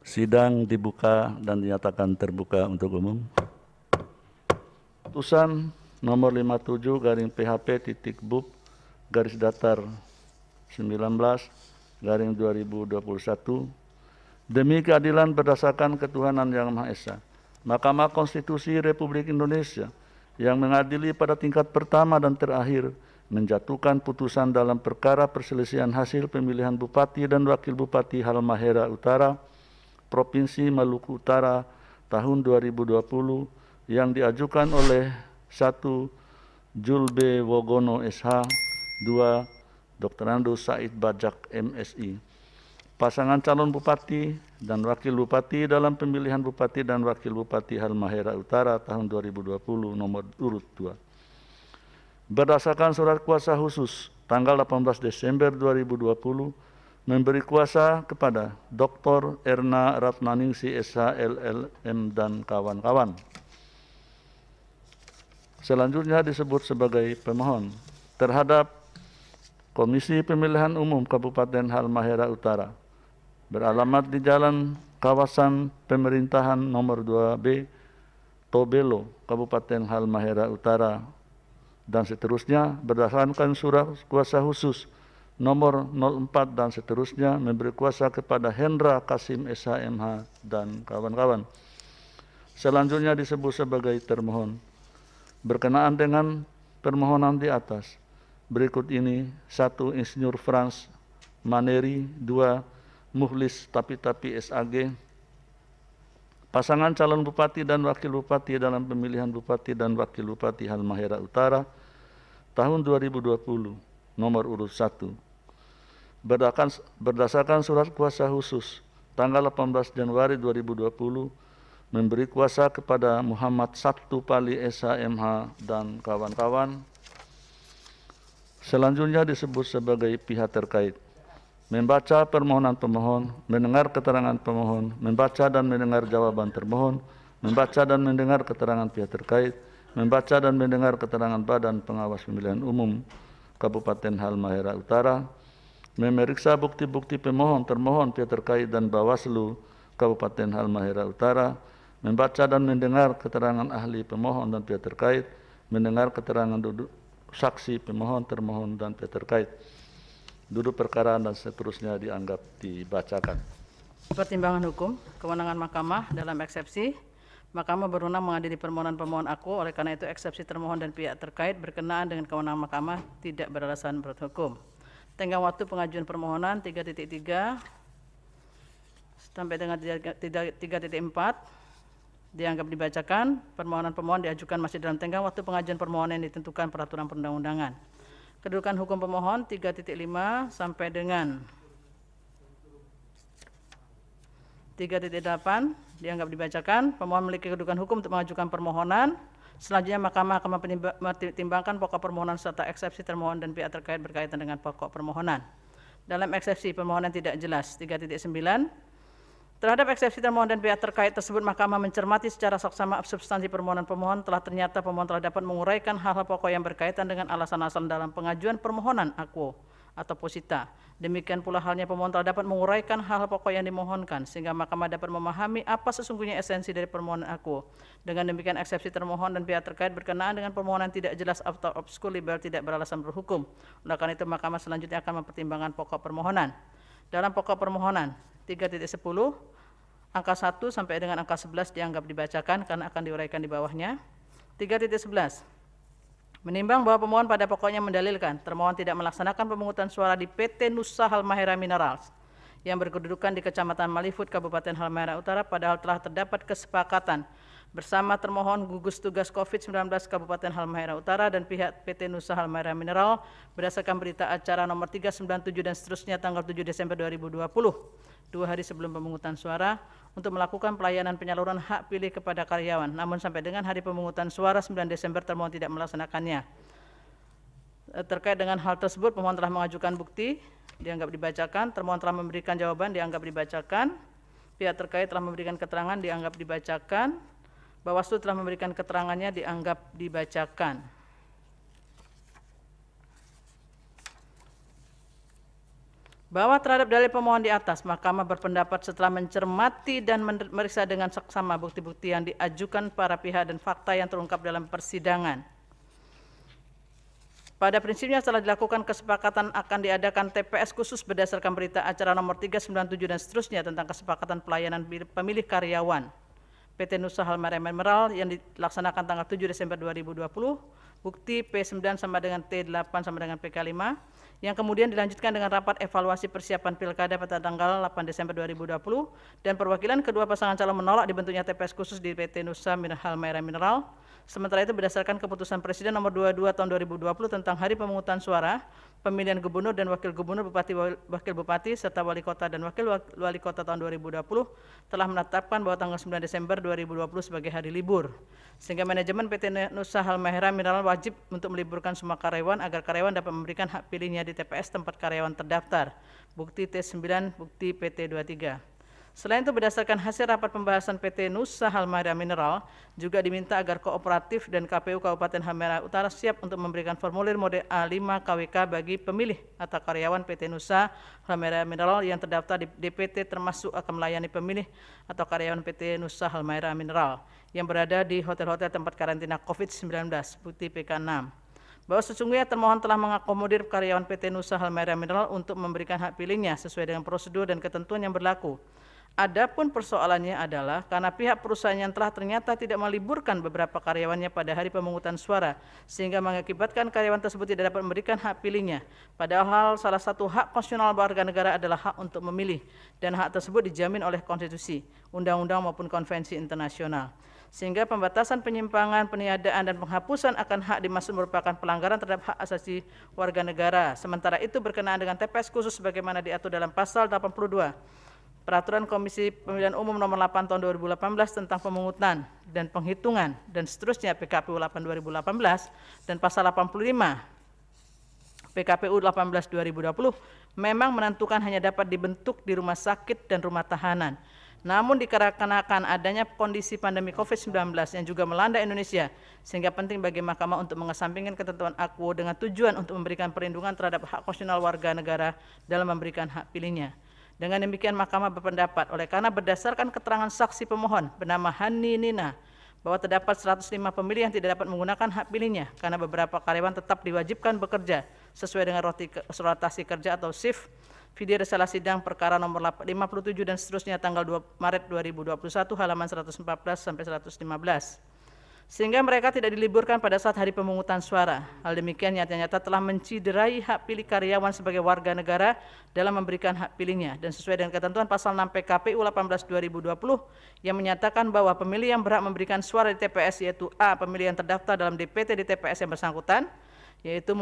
Sidang dibuka dan dinyatakan terbuka untuk umum. Putusan nomor 57 garing PHP titik BUP garis datar 19 garing 2021 demi keadilan berdasarkan ketuhanan yang Maha Esa. Mahkamah Konstitusi Republik Indonesia yang mengadili pada tingkat pertama dan terakhir menjatuhkan putusan dalam perkara perselisihan hasil pemilihan Bupati dan Wakil Bupati Halmahera Utara, Provinsi Maluku Utara tahun 2020 yang diajukan oleh 1. Julbe Wogono SH, 2. Dr. Andus Said Bajak MSI. Pasangan calon Bupati dan Wakil Bupati dalam pemilihan Bupati dan Wakil Bupati Halmahera Utara tahun 2020 nomor urut 2. Berdasarkan surat kuasa khusus tanggal 18 Desember 2020 memberi kuasa kepada Dr. Erna Ratnaningsi SH LLM dan kawan-kawan. Selanjutnya disebut sebagai pemohon terhadap Komisi Pemilihan Umum Kabupaten Halmahera Utara beralamat di Jalan Kawasan Pemerintahan nomor 2B, Tobelo, Kabupaten Halmahera Utara, dan seterusnya berdasarkan surat kuasa khusus nomor 04 dan seterusnya memberi kuasa kepada Hendra Kasim SHMH dan kawan-kawan. Selanjutnya disebut sebagai termohon. Berkenaan dengan permohonan di atas, berikut ini: 1. Insinyur Frans Maneri, 2. Muhlis Tapi SAG, pasangan calon Bupati dan Wakil Bupati dalam pemilihan Bupati dan Wakil Bupati Halmahera Utara tahun 2020 nomor urut 1. Berdasarkan surat kuasa khusus tanggal 18 Januari 2020 memberi kuasa kepada Muhammad Sabtu Pali SHMH dan kawan-kawan. Selanjutnya disebut sebagai pihak terkait. Membaca permohonan pemohon, mendengar keterangan pemohon, membaca dan mendengar jawaban termohon, membaca dan mendengar keterangan pihak terkait, membaca dan mendengar keterangan Badan Pengawas Pemilihan Umum Kabupaten Halmahera Utara, memeriksa bukti-bukti pemohon, termohon, pihak terkait dan Bawaslu Kabupaten Halmahera Utara, membaca dan mendengar keterangan ahli pemohon dan pihak terkait, mendengar keterangan duduk saksi pemohon, termohon, dan pihak terkait. Duduk perkara dan seterusnya dianggap dibacakan. Pertimbangan hukum, kewenangan Mahkamah dalam eksepsi. Mahkamah berwenang mengadili permohonan pemohon aku, oleh karena itu eksepsi termohon dan pihak terkait berkenaan dengan kewenangan Mahkamah tidak beralasan menurut hukum. Tenggang waktu pengajuan permohonan 3.3 sampai dengan 3.4 dianggap dibacakan. Permohonan pemohon diajukan masih dalam tenggang waktu pengajuan permohonan yang ditentukan peraturan perundang-undangan. Kedudukan hukum pemohon 3.5 sampai dengan 3.8 dianggap dibacakan. Pemohon memiliki kedudukan hukum untuk mengajukan permohonan. Selanjutnya Mahkamah akan mempertimbangkan pokok permohonan serta eksepsi termohon dan pihak terkait berkaitan dengan pokok permohonan. Dalam eksepsi permohonan tidak jelas 3.9, terhadap eksepsi termohon dan pihak terkait tersebut Mahkamah mencermati secara saksama substansi permohonan pemohon telah ternyata pemohon telah dapat menguraikan hal-hal pokok yang berkaitan dengan alasan-alasan dalam pengajuan permohonan aku atau posita. Demikian pula halnya pemohon telah dapat menguraikan hal-hal pokok yang dimohonkan sehingga Mahkamah dapat memahami apa sesungguhnya esensi dari permohonan aku. Dengan demikian eksepsi termohon dan pihak terkait berkenaan dengan permohonan tidak jelas atau obskur liberal tidak beralasan berhukum. Oleh karena itu Mahkamah selanjutnya akan mempertimbangkan pokok permohonan. Dalam pokok permohonan 3.10 angka 1 sampai dengan angka 11 dianggap dibacakan karena akan diuraikan di bawahnya. 3.11 menimbang bahwa pemohon pada pokoknya mendalilkan termohon tidak melaksanakan pemungutan suara di PT Nusa Halmahera Minerals yang berkedudukan di Kecamatan Malifut, Kabupaten Halmahera Utara, padahal telah terdapat kesepakatan bersama termohon gugus tugas COVID-19 Kabupaten Halmahera Utara dan pihak PT Nusa Halmahera Mineral berdasarkan berita acara nomor 397 dan seterusnya tanggal 7 Desember 2020, 2 hari sebelum pemungutan suara, untuk melakukan pelayanan penyaluran hak pilih kepada karyawan. Namun sampai dengan hari pemungutan suara 9 Desember termohon tidak melaksanakannya. Terkait dengan hal tersebut pemohon telah mengajukan bukti, dianggap dibacakan. Termohon telah memberikan jawaban, dianggap dibacakan. Pihak terkait telah memberikan keterangan, dianggap dibacakan. Bawaslu telah memberikan keterangannya, dianggap dibacakan. Bahwa terhadap dalil pemohon di atas, Mahkamah berpendapat setelah mencermati dan memeriksa dengan seksama bukti-bukti yang diajukan para pihak dan fakta yang terungkap dalam persidangan. Pada prinsipnya setelah dilakukan kesepakatan akan diadakan TPS khusus berdasarkan berita acara nomor 397 dan seterusnya tentang kesepakatan pelayanan pemilih karyawan PT Nusa Halmahera Mineral yang dilaksanakan tanggal 7 Desember 2020, bukti P9 sama dengan T8 sama dengan PK5, yang kemudian dilanjutkan dengan rapat evaluasi persiapan pilkada pada tanggal 8 Desember 2020 dan perwakilan kedua pasangan calon menolak dibentuknya TPS khusus di PT Nusa Halmahera Mineral. Sementara itu berdasarkan keputusan Presiden nomor 22 tahun 2020 tentang hari pemungutan suara, pemilihan gubernur dan wakil gubernur, bupati, wakil bupati, serta wali kota dan wakil wali kota tahun 2020 telah menetapkan bahwa tanggal 9 Desember 2020 sebagai hari libur. Sehingga manajemen PT Nusa Halmahera Mineral wajib untuk meliburkan semua karyawan agar karyawan dapat memberikan hak pilihnya di TPS tempat karyawan terdaftar. Bukti T9, bukti PT23. Selain itu berdasarkan hasil rapat pembahasan PT Nusa Halmahera Mineral juga diminta agar kooperatif dan KPU Kabupaten Halmahera Utara siap untuk memberikan formulir mode A5 KWK bagi pemilih atau karyawan PT Nusa Halmahera Mineral yang terdaftar di DPT termasuk akan melayani pemilih atau karyawan PT Nusa Halmahera Mineral yang berada di hotel-hotel tempat karantina COVID-19, bukti PK6. Bahwa sesungguhnya termohon telah mengakomodir karyawan PT Nusa Halmahera Mineral untuk memberikan hak pilihnya sesuai dengan prosedur dan ketentuan yang berlaku. Adapun persoalannya adalah karena pihak perusahaan yang telah ternyata tidak meliburkan beberapa karyawannya pada hari pemungutan suara sehingga mengakibatkan karyawan tersebut tidak dapat memberikan hak pilihnya. Padahal salah satu hak konstitusional warga negara adalah hak untuk memilih dan hak tersebut dijamin oleh konstitusi, undang-undang maupun konvensi internasional. Sehingga pembatasan, penyimpangan, peniadaan dan penghapusan akan hak dimaksud merupakan pelanggaran terhadap hak asasi warga negara. Sementara itu berkenaan dengan TPS khusus sebagaimana diatur dalam pasal 82 Peraturan Komisi Pemilihan Umum Nomor 8 Tahun 2018 tentang pemungutan dan penghitungan dan seterusnya PKPU 8 2018 dan pasal 85 PKPU 18 2020 memang menentukan hanya dapat dibentuk di rumah sakit dan rumah tahanan. Namun dikarenakan adanya kondisi pandemi COVID-19 yang juga melanda Indonesia, sehingga penting bagi Mahkamah untuk mengesampingkan ketentuan AKWO dengan tujuan untuk memberikan perlindungan terhadap hak konstitusional warga negara dalam memberikan hak pilihnya. Dengan demikian Mahkamah berpendapat oleh karena berdasarkan keterangan saksi pemohon bernama Hani Nina bahwa terdapat 105 pemilih yang tidak dapat menggunakan hak pilihnya karena beberapa karyawan tetap diwajibkan bekerja sesuai dengan rotasi kerja atau shift. Video risalah sidang perkara nomor 57 dan seterusnya tanggal 2 Maret 2021 halaman 114 sampai 115. Sehingga mereka tidak diliburkan pada saat hari pemungutan suara. Hal demikian nyata-nyata telah menciderai hak pilih karyawan sebagai warga negara dalam memberikan hak pilihnya dan sesuai dengan ketentuan pasal 6 PKPU 18 2020 yang menyatakan bahwa pemilih yang berhak memberikan suara di TPS yaitu A. Pemilih yang terdaftar dalam DPT di TPS yang bersangkutan yaitu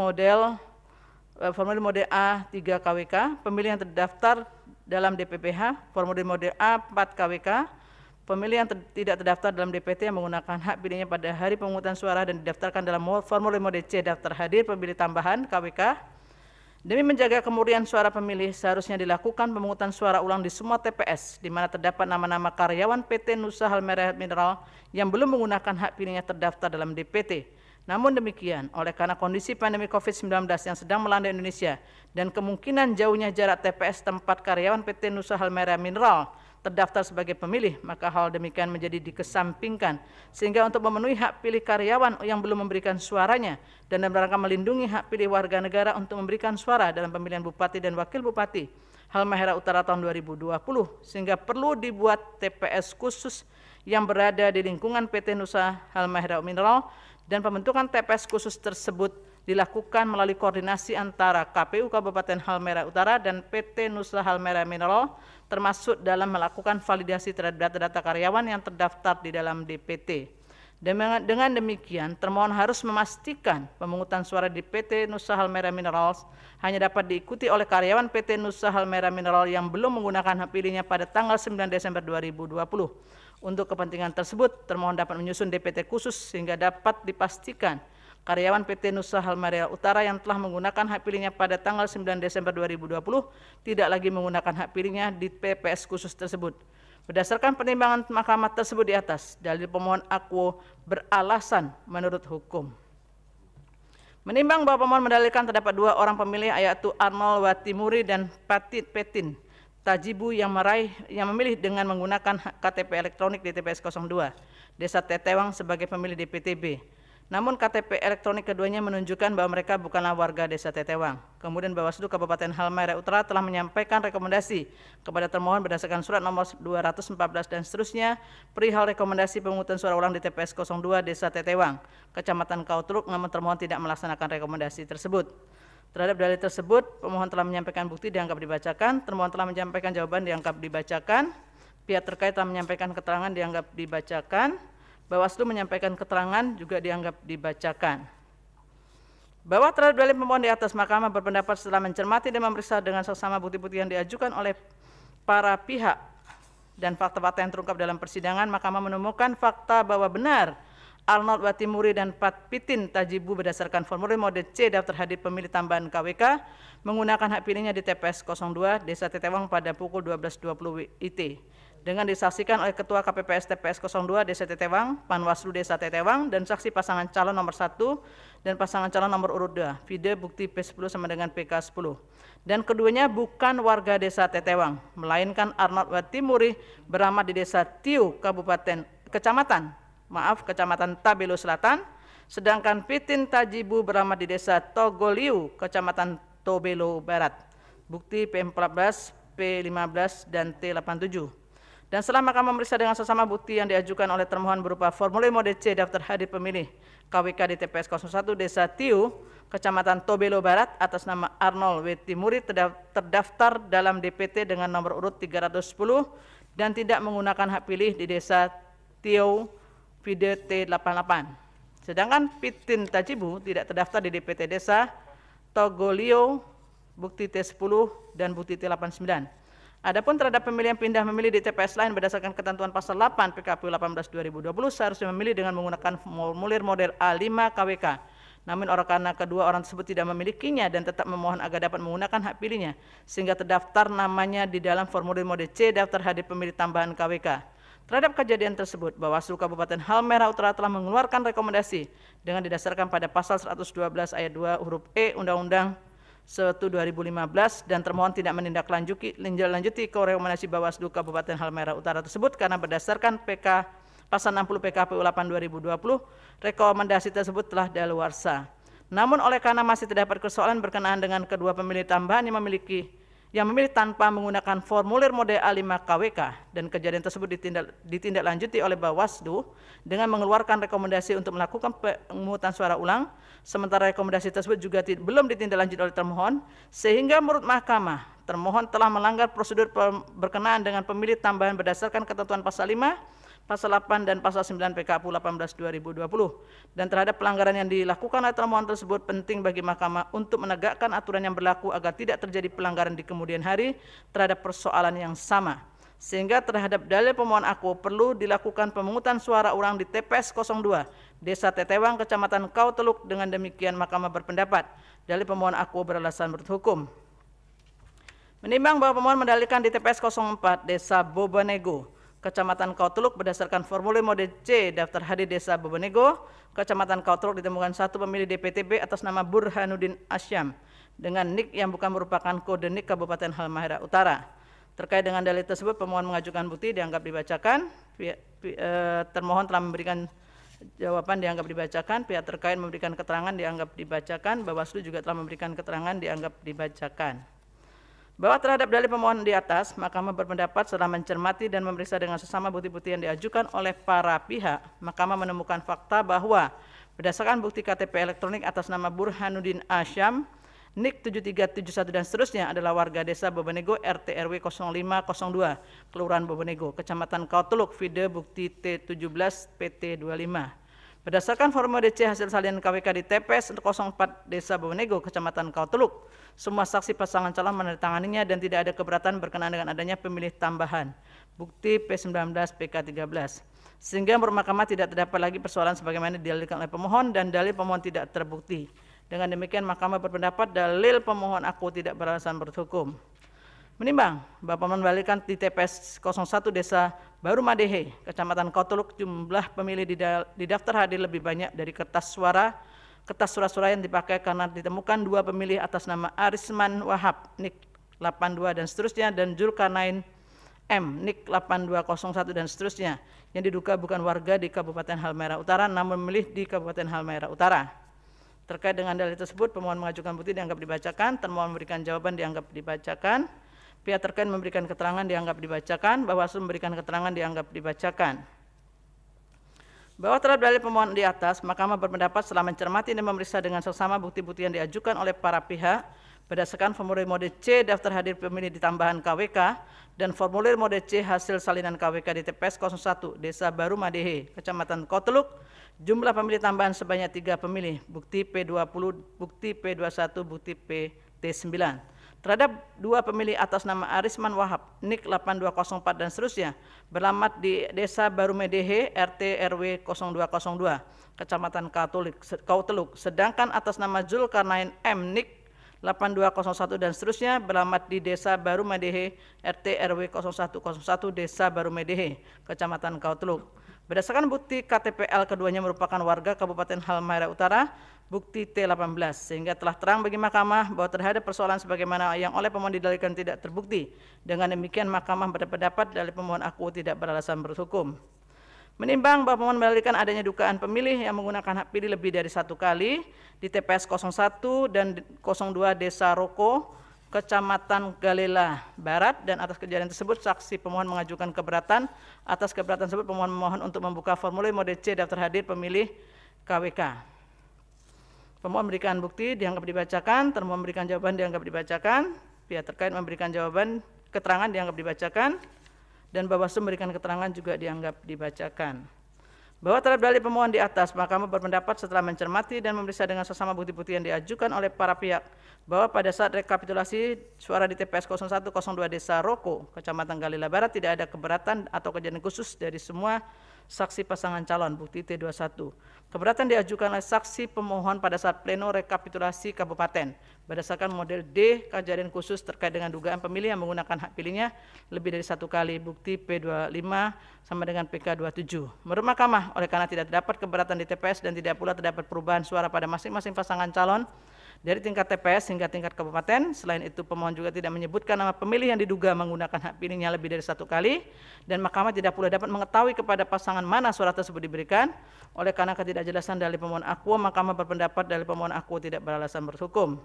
formulir mode A3 KWK, pemilih yang terdaftar dalam DPPH, formulir mode A4 KWK, pemilih yang tidak terdaftar dalam DPT yang menggunakan hak pilihnya pada hari pemungutan suara dan didaftarkan dalam formulir mode C daftar hadir pemilih tambahan KWK. Demi menjaga kemurnian suara pemilih, seharusnya dilakukan pemungutan suara ulang di semua TPS di mana terdapat nama-nama karyawan PT Nusa Halmahera Mineral yang belum menggunakan hak pilihnya terdaftar dalam DPT. Namun demikian, oleh karena kondisi pandemi COVID-19 yang sedang melanda Indonesia dan kemungkinan jauhnya jarak TPS tempat karyawan PT Nusa Halmahera Mineral terdaftar sebagai pemilih, maka hal demikian menjadi dikesampingkan. Sehingga untuk memenuhi hak pilih karyawan yang belum memberikan suaranya dan dalam rangka melindungi hak pilih warga negara untuk memberikan suara dalam pemilihan Bupati dan Wakil Bupati Halmahera Utara tahun 2020, sehingga perlu dibuat TPS khusus yang berada di lingkungan PT Nusa Halmahera Mineral dan pembentukan TPS khusus tersebut dilakukan melalui koordinasi antara KPU Kabupaten Halmahera Utara dan PT Nusa Halmahera Mineral termasuk dalam melakukan validasi terhadap data-data karyawan yang terdaftar di dalam DPT. Dengan demikian, termohon harus memastikan pemungutan suara di PT Nusa Halmahera Minerals hanya dapat diikuti oleh karyawan PT Nusa Halmahera Mineral yang belum menggunakan hak pilihnya pada tanggal 9 Desember 2020. Untuk kepentingan tersebut, termohon dapat menyusun DPT khusus sehingga dapat dipastikan karyawan PT Nusa Halmahera Utara yang telah menggunakan hak pilihnya pada tanggal 9 Desember 2020 tidak lagi menggunakan hak pilihnya di TPS khusus tersebut. Berdasarkan pertimbangan Mahkamah tersebut di atas, dalil pemohon AKWO beralasan menurut hukum. Menimbang bahwa pemohon mendalilkan terdapat 2 orang pemilih yaitu Arnold Watimuri dan Petin Tajibu yang memilih dengan menggunakan KTP elektronik di TPS 02 Desa Tetewang sebagai pemilih DPTB. Namun KTP elektronik keduanya menunjukkan bahwa mereka bukanlah warga Desa Tetewang. Kemudian Bawaslu Kabupaten Halmahera Utara telah menyampaikan rekomendasi kepada termohon berdasarkan surat nomor 214 dan seterusnya perihal rekomendasi pemungutan suara ulang di TPS 02 Desa Tetewang, Kecamatan Kautruk, namun termohon tidak melaksanakan rekomendasi tersebut. Terhadap dalil tersebut, pemohon telah menyampaikan bukti dianggap dibacakan, termohon telah menyampaikan jawaban dianggap dibacakan, pihak terkait telah menyampaikan keterangan dianggap dibacakan, Bawaslu menyampaikan keterangan juga dianggap dibacakan. Bahwa terhadap dalil pemohon di atas, Mahkamah berpendapat setelah mencermati dan memeriksa dengan seksama bukti-bukti yang diajukan oleh para pihak dan fakta-fakta yang terungkap dalam persidangan, Mahkamah menemukan fakta bahwa benar Arnold Watimuri dan Petin Tajibu berdasarkan formulir mode C daftar hadir pemilih tambahan KWK menggunakan hak pilihnya di TPS 02 Desa Tetewang pada pukul 12.20 WIT. Dengan disaksikan oleh Ketua KPPS TPS 02 Desa Tetewang, Panwaslu Desa Tetewang, dan saksi pasangan calon nomor 1 dan pasangan calon nomor urut 2, video bukti P10 sama dengan PK10. Dan keduanya bukan warga Desa Tetewang, melainkan Arnold Watimuri beramat di Desa Tiu, Kecamatan Tabelo Selatan, sedangkan Petin Tajibu beramat di Desa Togoliu, Kecamatan Tobelo Barat. Bukti P14, P15, dan T87. Dan setelah Mahkamah memeriksa dengan sesama bukti yang diajukan oleh termohon berupa formulir mode C daftar hadir pemilih KWK di TPS 01 Desa Tiu, Kecamatan Tobelo Barat atas nama Arnold Watimuri terdaftar dalam DPT dengan nomor urut 310 dan tidak menggunakan hak pilih di Desa Tiu video T88. Sedangkan Petin Tajibu tidak terdaftar di DPT Desa Togolio, bukti T10 dan bukti T89. Adapun terhadap pemilih yang pindah memilih di TPS lain berdasarkan ketentuan pasal 8 PKPU 18/2020 seharusnya memilih dengan menggunakan formulir model A5 KWK. Namun karena kedua orang tersebut tidak memilikinya dan tetap memohon agar dapat menggunakan hak pilihnya sehingga terdaftar namanya di dalam formulir mode C daftar hadir pemilih tambahan KWK. Terhadap kejadian tersebut, Bawaslu Kabupaten Halmahera Utara telah mengeluarkan rekomendasi dengan didasarkan pada pasal 112 ayat 2 huruf E Undang-Undang 1 2015 dan termohon tidak menindaklanjuti rekomendasi Bawaslu Kabupaten Halmahera Utara tersebut karena berdasarkan pasal 60 PKPU 8 2020 rekomendasi tersebut telah daluarsa. Namun oleh karena masih terdapat persoalan berkenaan dengan kedua pemilih tambahan yang memilih tanpa menggunakan formulir mode A5 KWK dan kejadian tersebut ditindaklanjuti oleh Bawaslu dengan mengeluarkan rekomendasi untuk melakukan pemungutan suara ulang, sementara rekomendasi tersebut juga belum ditindaklanjuti oleh termohon, sehingga menurut Mahkamah, termohon telah melanggar prosedur berkenaan dengan pemilih tambahan berdasarkan ketentuan pasal 5, pasal 8 dan pasal 9 PKPU 18/2020 dan terhadap pelanggaran yang dilakukan oleh termohon tersebut penting bagi Mahkamah untuk menegakkan aturan yang berlaku agar tidak terjadi pelanggaran di kemudian hari terhadap persoalan yang sama. Sehingga terhadap dalil pemohon aku perlu dilakukan pemungutan suara ulang di TPS 02 Desa Tetewang Kecamatan Kauteluk. Dengan demikian Mahkamah berpendapat dalil pemohon aku beralasan menurut hukum. Menimbang bahwa pemohon mendalilkan di TPS 04 Desa Bobonego Kecamatan Kauteluk berdasarkan formulir mode C daftar hadir Desa Bobonego, Kecamatan Kauteluk ditemukan satu pemilih DPTB atas nama Burhanuddin Asyam dengan NIK yang bukan merupakan kode NIK Kabupaten Halmahera Utara. Terkait dengan dalil tersebut, pemohon mengajukan bukti dianggap dibacakan. Termohon telah memberikan jawaban dianggap dibacakan. Pihak terkait memberikan keterangan dianggap dibacakan. Bawaslu juga telah memberikan keterangan dianggap dibacakan. Bahwa terhadap dalil pemohon di atas, Mahkamah berpendapat setelah mencermati dan memeriksa dengan sesama bukti-bukti yang diajukan oleh para pihak, Mahkamah menemukan fakta bahwa berdasarkan bukti KTP elektronik atas nama Burhanuddin Asyam, NIK 7371 dan seterusnya adalah warga Desa Bobonego RT RW 0502, Kelurahan Bobonego, Kecamatan Kauteluk, video bukti T17 PT 25. Berdasarkan formulir C hasil salinan KWK di TPS 04 Desa Bobonego, Kecamatan Kauteluk, semua saksi pasangan calon menandatanganinya dan tidak ada keberatan berkenaan dengan adanya pemilih tambahan. Bukti P19 PK13. Sehingga menurut Mahkamah tidak terdapat lagi persoalan sebagaimana didalilkan oleh pemohon dan dalil pemohon tidak terbukti. Dengan demikian Mahkamah berpendapat dalil pemohon aku tidak beralasan menurut hukum. Menimbang bahwa pemohon mendalilkan di TPS 01 Desa Baru Madehe, Kecamatan Kauteluk, jumlah pemilih di daftar hadir lebih banyak dari kertas suara kertas surat-suara yang dipakai karena ditemukan 2 pemilih atas nama Arisman Wahab, NIK 82 dan seterusnya, dan Zulkarnain M, NIK 8201 dan seterusnya, yang diduga bukan warga di Kabupaten Halmahera Utara namun memilih di Kabupaten Halmahera Utara. Terkait dengan dalil tersebut, pemohon mengajukan bukti dianggap dibacakan, termohon memberikan jawaban dianggap dibacakan, pihak terkait memberikan keterangan dianggap dibacakan, Bawaslu memberikan keterangan dianggap dibacakan. Bahwa terhadap dalil pemohon di atas, Mahkamah berpendapat setelah mencermati dan memeriksa dengan seksama bukti-bukti yang diajukan oleh para pihak berdasarkan formulir mode C daftar hadir pemilih di tambahan KWK dan formulir mode C hasil salinan KWK di TPS 01 Desa Baru Madehe, Kecamatan Kauteluk, jumlah pemilih tambahan sebanyak 3 pemilih, bukti P20, bukti P21, bukti PT9. Terhadap 2 pemilih atas nama Arisman Wahab, NIK 8204 dan seterusnya, beralamat di Desa Baru Medehe, RT RW 0202, Kecamatan Kauteluk, sedangkan atas nama Zulkarnain M, NIK 8201 dan seterusnya, beralamat di Desa Baru Medehe, RT RW 0101, Desa Baru Medehe, Kecamatan Kauteluk. Berdasarkan bukti KTPL keduanya merupakan warga Kabupaten Halmahera Utara, bukti T18, sehingga telah terang bagi Mahkamah bahwa terhadap persoalan sebagaimana yang oleh pemohon didalilkan tidak terbukti. Dengan demikian Mahkamah berpendapat dalil pemohon aku tidak beralasan berhukum. Menimbang bahwa pemohon mendalilkan adanya dugaan pemilih yang menggunakan hak pilih lebih dari 1 kali di TPS 01 dan 02 Desa Roko, Kecamatan Galela Barat, dan atas kejadian tersebut saksi pemohon mengajukan keberatan. Atas keberatan tersebut pemohon memohon untuk membuka formulir mode C daftar hadir pemilih KWK. Pemohon memberikan bukti dianggap dibacakan, termohon memberikan jawaban dianggap dibacakan, pihak terkait memberikan jawaban keterangan dianggap dibacakan, dan Bawaslu memberikan keterangan juga dianggap dibacakan. Bahwa terhadap dalil pemohon di atas, Mahkamah berpendapat setelah mencermati dan memeriksa dengan sesama bukti-bukti yang diajukan oleh para pihak bahwa pada saat rekapitulasi suara di TPS 0102 Desa Roko, Kecamatan Galela Barat tidak ada keberatan atau kejadian khusus dari semua saksi pasangan calon, bukti T21. Keberatan diajukan oleh saksi pemohon pada saat pleno rekapitulasi kabupaten berdasarkan model D kejadian khusus terkait dengan dugaan pemilih yang menggunakan hak pilihnya lebih dari 1 kali, bukti P25 sama dengan PK27. Menurut Mahkamah, oleh karena tidak terdapat keberatan di TPS dan tidak pula terdapat perubahan suara pada masing-masing pasangan calon dari tingkat TPS hingga tingkat kabupaten. Selain itu, pemohon juga tidak menyebutkan nama pemilih yang diduga menggunakan hak pilihnya lebih dari 1 kali, dan Mahkamah tidak pula dapat mengetahui kepada pasangan mana suara tersebut diberikan. Oleh karena ketidakjelasan dalil pemohon aku, Mahkamah berpendapat dalil pemohon aku tidak beralasan berhukum.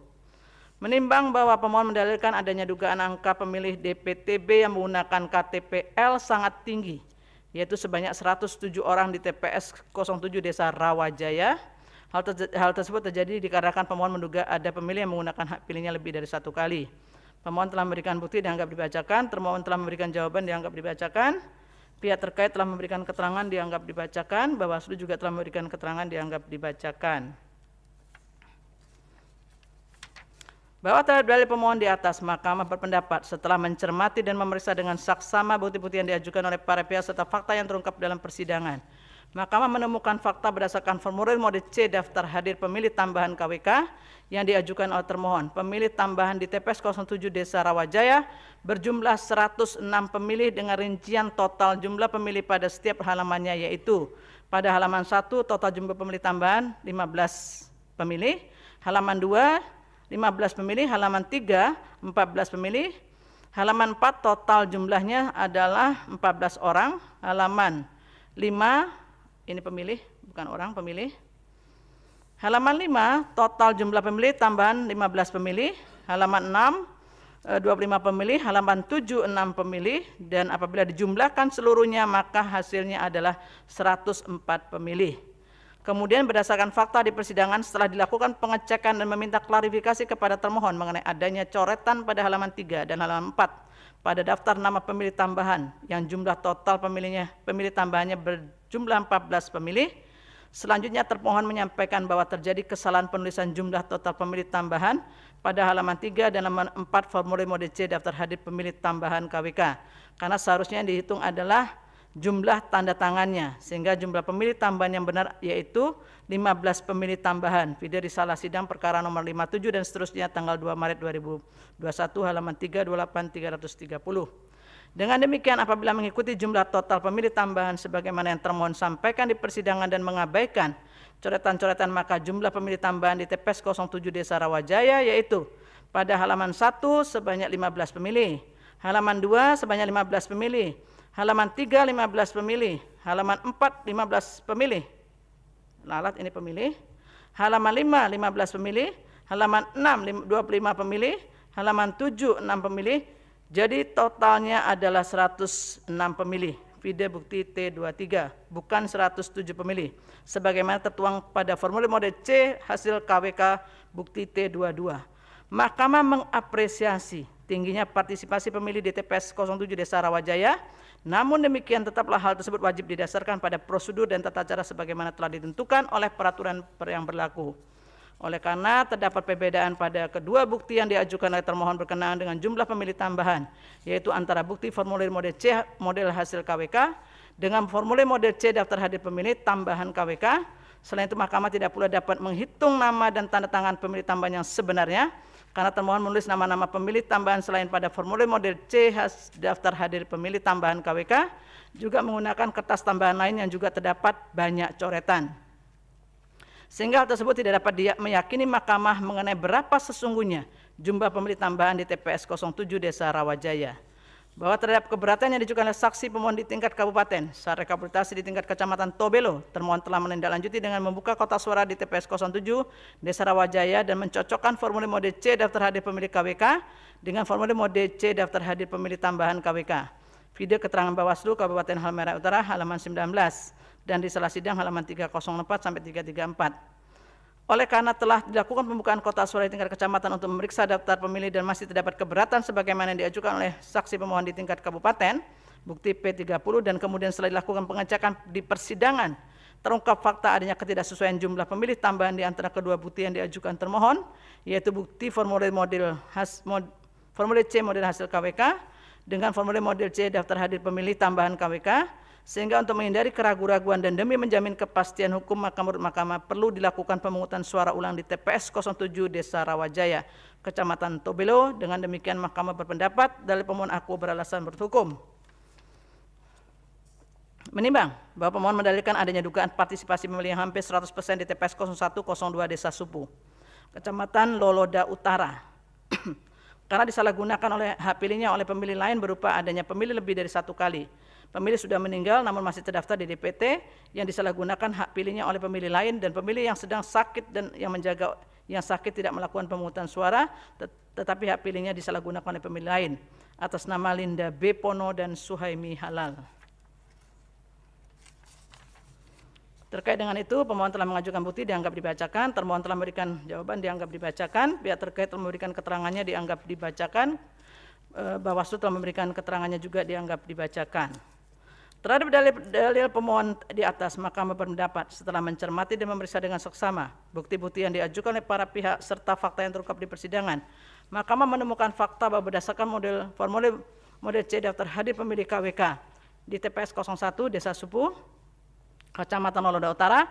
Menimbang bahwa pemohon mendalilkan adanya dugaan angka pemilih DPTB yang menggunakan KTPL sangat tinggi, yaitu sebanyak 107 orang di TPS 07 Desa Rawajaya. Hal tersebut terjadi dikarenakan pemohon menduga ada pemilih yang menggunakan hak pilihnya lebih dari 1 kali. Pemohon telah memberikan bukti dianggap dibacakan, termohon telah memberikan jawaban dianggap dibacakan, pihak terkait telah memberikan keterangan dianggap dibacakan, Bawaslu juga telah memberikan keterangan dianggap dibacakan. Bahwa terhadap dalil pemohon di atas, Mahkamah berpendapat setelah mencermati dan memeriksa dengan saksama bukti-bukti yang diajukan oleh para pihak serta fakta yang terungkap dalam persidangan, Mahkamah menemukan fakta berdasarkan formulir mode C daftar hadir pemilih tambahan KWK yang diajukan oleh termohon. Pemilih tambahan di TPS 07 Desa Rawajaya berjumlah 106 pemilih dengan rincian total jumlah pemilih pada setiap halamannya, yaitu pada halaman 1 total jumlah pemilih tambahan 15 pemilih, halaman 2 15 pemilih, halaman 3 14 pemilih, halaman 4 total jumlahnya adalah 14 orang, halaman 5 ini pemilih, bukan orang, pemilih. Halaman 5, total jumlah pemilih tambahan 15 pemilih. Halaman 6, 25 pemilih. Halaman 7, 6 pemilih. Dan apabila dijumlahkan seluruhnya, maka hasilnya adalah 104 pemilih. Kemudian berdasarkan fakta di persidangan, setelah dilakukan pengecekan dan meminta klarifikasi kepada termohon mengenai adanya coretan pada halaman 3 dan halaman 4 pada daftar nama pemilih tambahan yang jumlah total pemilih tambahannya berjumlah 14 pemilih. Selanjutnya termohon menyampaikan bahwa terjadi kesalahan penulisan jumlah total pemilih tambahan pada halaman 3 dan halaman 4 formulir mode C daftar hadir pemilih tambahan KWK, karena seharusnya yang dihitung adalah jumlah tanda tangannya, sehingga jumlah pemilih tambahan yang benar yaitu 15 pemilih tambahan. Video risalah sidang perkara nomor 57 dan seterusnya tanggal 2 Maret 2021 halaman 328 330. Dengan demikian, apabila mengikuti jumlah total pemilih tambahan sebagaimana yang termohon sampaikan di persidangan dan mengabaikan coretan-coretan, maka jumlah pemilih tambahan di TPS 07 Desa Rawajaya yaitu pada halaman 1 sebanyak 15 pemilih, halaman 2 sebanyak 15 pemilih, halaman 3 15 pemilih, halaman 4 15 pemilih, lalat ini pemilih, halaman 5 15 pemilih, halaman 6 25 pemilih, halaman 7 6 pemilih, jadi totalnya adalah 106 pemilih. Vide bukti T23, bukan 107 pemilih, sebagaimana tertuang pada formulir model C hasil KWK bukti T22. Mahkamah mengapresiasi tingginya partisipasi pemilih di TPS 07 Desa Rawajaya, namun demikian tetaplah hal tersebut wajib didasarkan pada prosedur dan tata cara sebagaimana telah ditentukan oleh peraturan yang berlaku. Oleh karena terdapat perbedaan pada kedua bukti yang diajukan oleh termohon berkenaan dengan jumlah pemilih tambahan, yaitu antara bukti formulir model C model hasil KWK dengan formulir model C daftar hadir pemilih tambahan KWK. Selain itu, mahkamah tidak pula dapat menghitung nama dan tanda tangan pemilih tambahan yang sebenarnya, karena termohon menulis nama-nama pemilih tambahan selain pada formulir model C daftar hadir pemilih tambahan KWK, juga menggunakan kertas tambahan lain yang juga terdapat banyak coretan. Sehingga hal tersebut tidak dapat meyakini mahkamah mengenai berapa sesungguhnya jumlah pemilih tambahan di TPS 07 Desa Rawajaya. Bahwa terhadap keberatan yang diajukan oleh saksi pemohon di tingkat kabupaten saat rekapitulasi di tingkat kecamatan Tobelo, termohon telah menindaklanjuti dengan membuka kotak suara di TPS 07 Desa Rawajaya dan mencocokkan formulir model C daftar hadir pemilih KWK dengan formulir model C daftar hadir pemilih tambahan KWK. Video keterangan Bawaslu Kabupaten Halmahera Utara halaman 19 dan di salah sidang halaman 304 sampai 334. Oleh karena telah dilakukan pembukaan kotak suara di tingkat kecamatan untuk memeriksa daftar pemilih dan masih terdapat keberatan sebagaimana yang diajukan oleh saksi pemohon di tingkat kabupaten, bukti P30, dan kemudian setelah dilakukan pengecekan di persidangan, terungkap fakta adanya ketidaksesuaian jumlah pemilih tambahan di antara kedua bukti yang diajukan termohon, yaitu bukti formulir C model hasil KWK dengan formulir model C daftar hadir pemilih tambahan KWK, sehingga untuk menghindari keraguan-raguan dan demi menjamin kepastian hukum, maka menurut mahkamah perlu dilakukan pemungutan suara ulang di TPS 07 Desa Rawajaya, Kecamatan Tobelo. Dengan demikian mahkamah berpendapat dalil pemohon aku beralasan menurut hukum. Menimbang bahwa pemohon mendalilkan adanya dugaan partisipasi pemilih yang hampir 100% di TPS 0102 Desa Supu, Kecamatan Loloda Utara, karena disalahgunakan oleh hak pilihnya oleh pemilih lain berupa adanya pemilih lebih dari satu kali. Pemilih sudah meninggal namun masih terdaftar di DPT yang disalahgunakan hak pilihnya oleh pemilih lain, dan pemilih yang sedang sakit dan yang menjaga yang sakit tidak melakukan pemungutan suara, tetapi hak pilihnya disalahgunakan oleh pemilih lain atas nama Linda B. Pono dan Suhaimi Halal. Terkait dengan itu, pemohon telah mengajukan bukti dianggap dibacakan, termohon telah memberikan jawaban dianggap dibacakan, pihak terkait telah memberikan keterangannya dianggap dibacakan, Bawaslu telah memberikan keterangannya juga dianggap dibacakan. Terhadap dalil pemohon di atas, mahkamah berpendapat setelah mencermati dan memeriksa dengan seksama bukti-bukti yang diajukan oleh para pihak serta fakta yang terungkap di persidangan, mahkamah menemukan fakta bahwa berdasarkan formulir model C daftar hadir pemilih KWK di TPS 01 Desa Supu, Kecamatan Loloda Utara,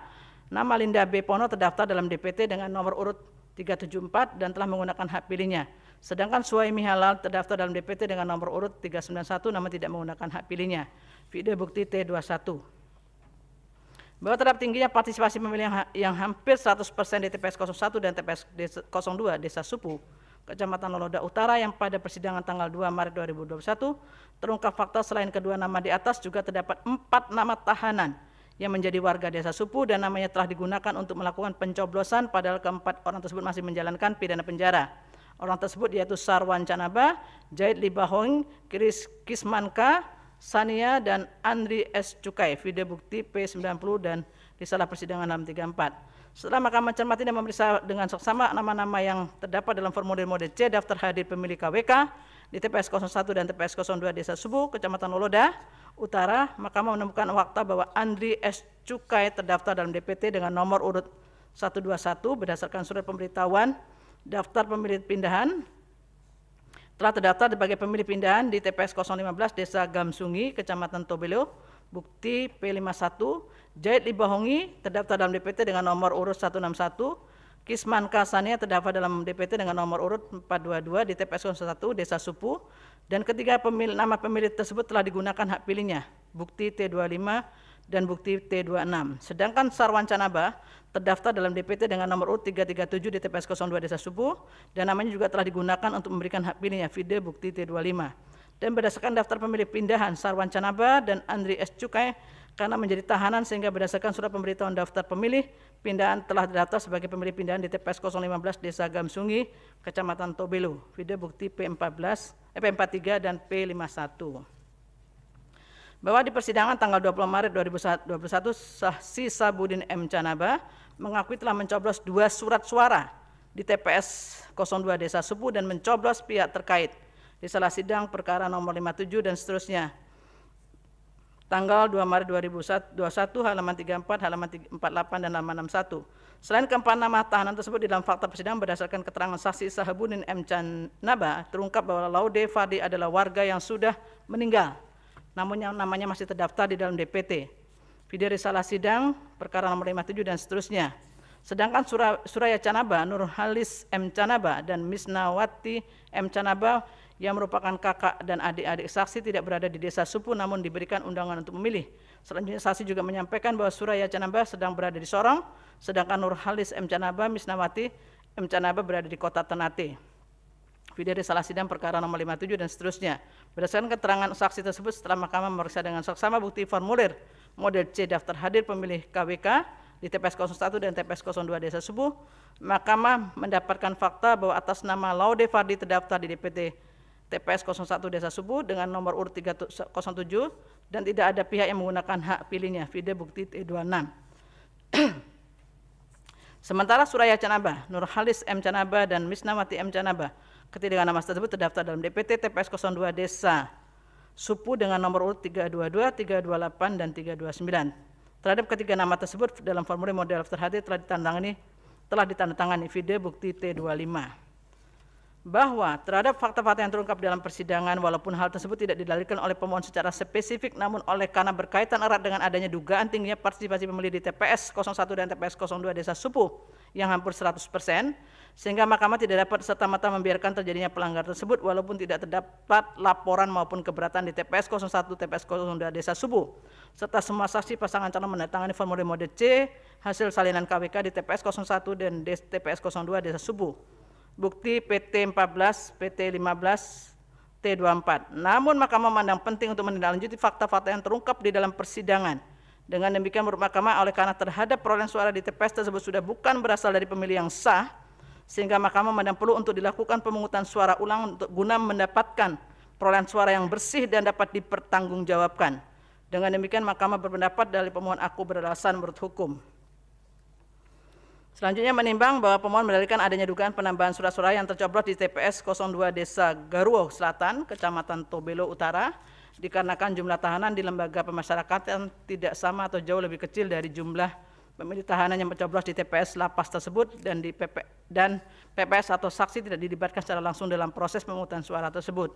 nama Linda B. Pono terdaftar dalam DPT dengan nomor urut 374 dan telah menggunakan hak pilihnya. Sedangkan Suhaimi Halal terdaftar dalam DPT dengan nomor urut 391 namun tidak menggunakan hak pilihnya. Video bukti T21. Bahwa terhadap tingginya partisipasi pemilih yang hampir 100% di TPS 01 dan TPS 02 Desa Supu, Kecamatan Loloda Utara yang pada persidangan tanggal 2 Maret 2021 terungkap fakta selain kedua nama di atas juga terdapat 4 nama tahanan yang menjadi warga Desa Supu dan namanya telah digunakan untuk melakukan pencoblosan, padahal keempat orang tersebut masih menjalankan pidana penjara. Orang tersebut yaitu Sarwan Canaba, Jahid Libahong, Kismanka, Sania, dan Andri S. Cukai. Video bukti P90 dan risalah persidangan 634. Setelah mahkamah mencermati dan memeriksa dengan seksama nama-nama yang terdapat dalam formulir model C daftar hadir pemilih KWK di TPS 01 dan TPS 02 Desa Supu, Kecamatan Loloda Utara, mahkamah menemukan fakta bahwa Andri S. Cukai terdaftar dalam DPT dengan nomor urut 121 berdasarkan surat pemberitahuan daftar pemilih pindahan telah terdaftar sebagai pemilih pindahan di TPS 015 Desa Gamsungi, Kecamatan Tobelo, bukti P51. Jahid Libahongi terdaftar dalam DPT dengan nomor urut 161. Kisman Kasania terdaftar dalam DPT dengan nomor urut 422 di TPS 01 Desa Supu. Dan ketiga nama pemilih tersebut telah digunakan hak pilihnya, bukti T25 dan bukti T26. Sedangkan Sarwan Canaba terdaftar dalam DPT dengan nomor urut 337 di TPS 02 Desa Subuh dan namanya juga telah digunakan untuk memberikan hak pilihnya, vide bukti T25. Dan berdasarkan daftar pemilih pindahan Sarwan Canaba dan Andri S. Cukai karena menjadi tahanan sehingga berdasarkan surat pemberitahuan daftar pemilih pindahan telah terdaftar sebagai pemilih pindahan di TPS 015 Desa Gamsungi, Kecamatan Tobelo, vide bukti P43 dan P51. Bahwa di persidangan tanggal 20 Maret 2021, saksi Sabudin M. Canaba mengakui telah mencoblos 2 surat suara di TPS 02 Desa Subuh dan mencoblos pihak terkait di salah sidang perkara nomor 57 dan seterusnya. Tanggal 2 Maret 2021, halaman 34, halaman 48, dan halaman 61. Selain keempat nama tahanan tersebut di dalam fakta persidangan berdasarkan keterangan saksi Sahabudin M. Canaba, terungkap bahwa Laude Fadi adalah warga yang sudah meninggal, namun yang namanya masih terdaftar di dalam DPT. Vide risalah sidang, perkara nomor 57 dan seterusnya. Sedangkan Suraya Canaba, Nurhalis M. Canaba, dan Misnawati M. Canaba yang merupakan kakak dan adik-adik saksi tidak berada di Desa Subuh namun diberikan undangan untuk memilih. Selanjutnya saksi juga menyampaikan bahwa Suraya Canaba sedang berada di Sorong, sedangkan Nurhalis M. Canaba, Misnawati M. Canaba berada di Kota Ternate. Vide risalah sidang perkara nomor 57 dan seterusnya. Berdasarkan keterangan saksi tersebut setelah mahkamah memeriksa dengan saksama bukti formulir model C daftar hadir pemilih KWK di TPS 01 dan TPS 02 Desa Subuh, mahkamah mendapatkan fakta bahwa atas nama Laude Fadi terdaftar di DPT TPS 01 Desa Subuh dengan nomor urut 307 dan tidak ada pihak yang menggunakan hak pilihnya, vide bukti T26. Sementara Suraya Canaba, Nurhalis M. Canaba, dan Misnawati M. Canaba, ketiga nama tersebut terdaftar dalam DPT TPS 02 Desa Subuh dengan nomor urut 322, 328, dan 329. Terhadap ketiga nama tersebut dalam formulir model daftar hadir telah ditandatangani vide bukti T25. Bahwa terhadap fakta-fakta yang terungkap dalam persidangan walaupun hal tersebut tidak didalilkan oleh pemohon secara spesifik namun karena berkaitan erat dengan adanya dugaan tingginya partisipasi pemilih di TPS 01 dan TPS 02 Desa Subuh yang hampir 100%, sehingga mahkamah tidak dapat serta-merta membiarkan terjadinya pelanggaran tersebut walaupun tidak terdapat laporan maupun keberatan di TPS 01, TPS 02 Desa Subuh, serta semua saksi pasangan calon menandatangani formulir model C hasil salinan KWK di TPS 01 dan TPS 02 Desa Subuh. Bukti PT 14, PT 15, T24. Namun mahkamah memandang penting untuk menindaklanjuti fakta-fakta yang terungkap di dalam persidangan. Dengan demikian menurut mahkamah oleh karena terhadap perolehan suara di TPS tersebut sudah bukan berasal dari pemilih yang sah, sehingga mahkamah memandang perlu untuk dilakukan pemungutan suara ulang untuk guna mendapatkan perolehan suara yang bersih dan dapat dipertanggungjawabkan. Dengan demikian mahkamah berpendapat dari pemohon aku beralasan menurut hukum. Selanjutnya menimbang bahwa pemohon mendalilkan adanya dugaan penambahan surat suara yang tercoblos di TPS 02 Desa Garuo Selatan, Kecamatan Tobelo Utara, dikarenakan jumlah tahanan di lembaga pemasyarakatan tidak sama atau jauh lebih kecil dari jumlah pemilih tahanan yang mencoblos di TPS lapas tersebut dan PPS atau saksi tidak dilibatkan secara langsung dalam proses pemungutan suara tersebut.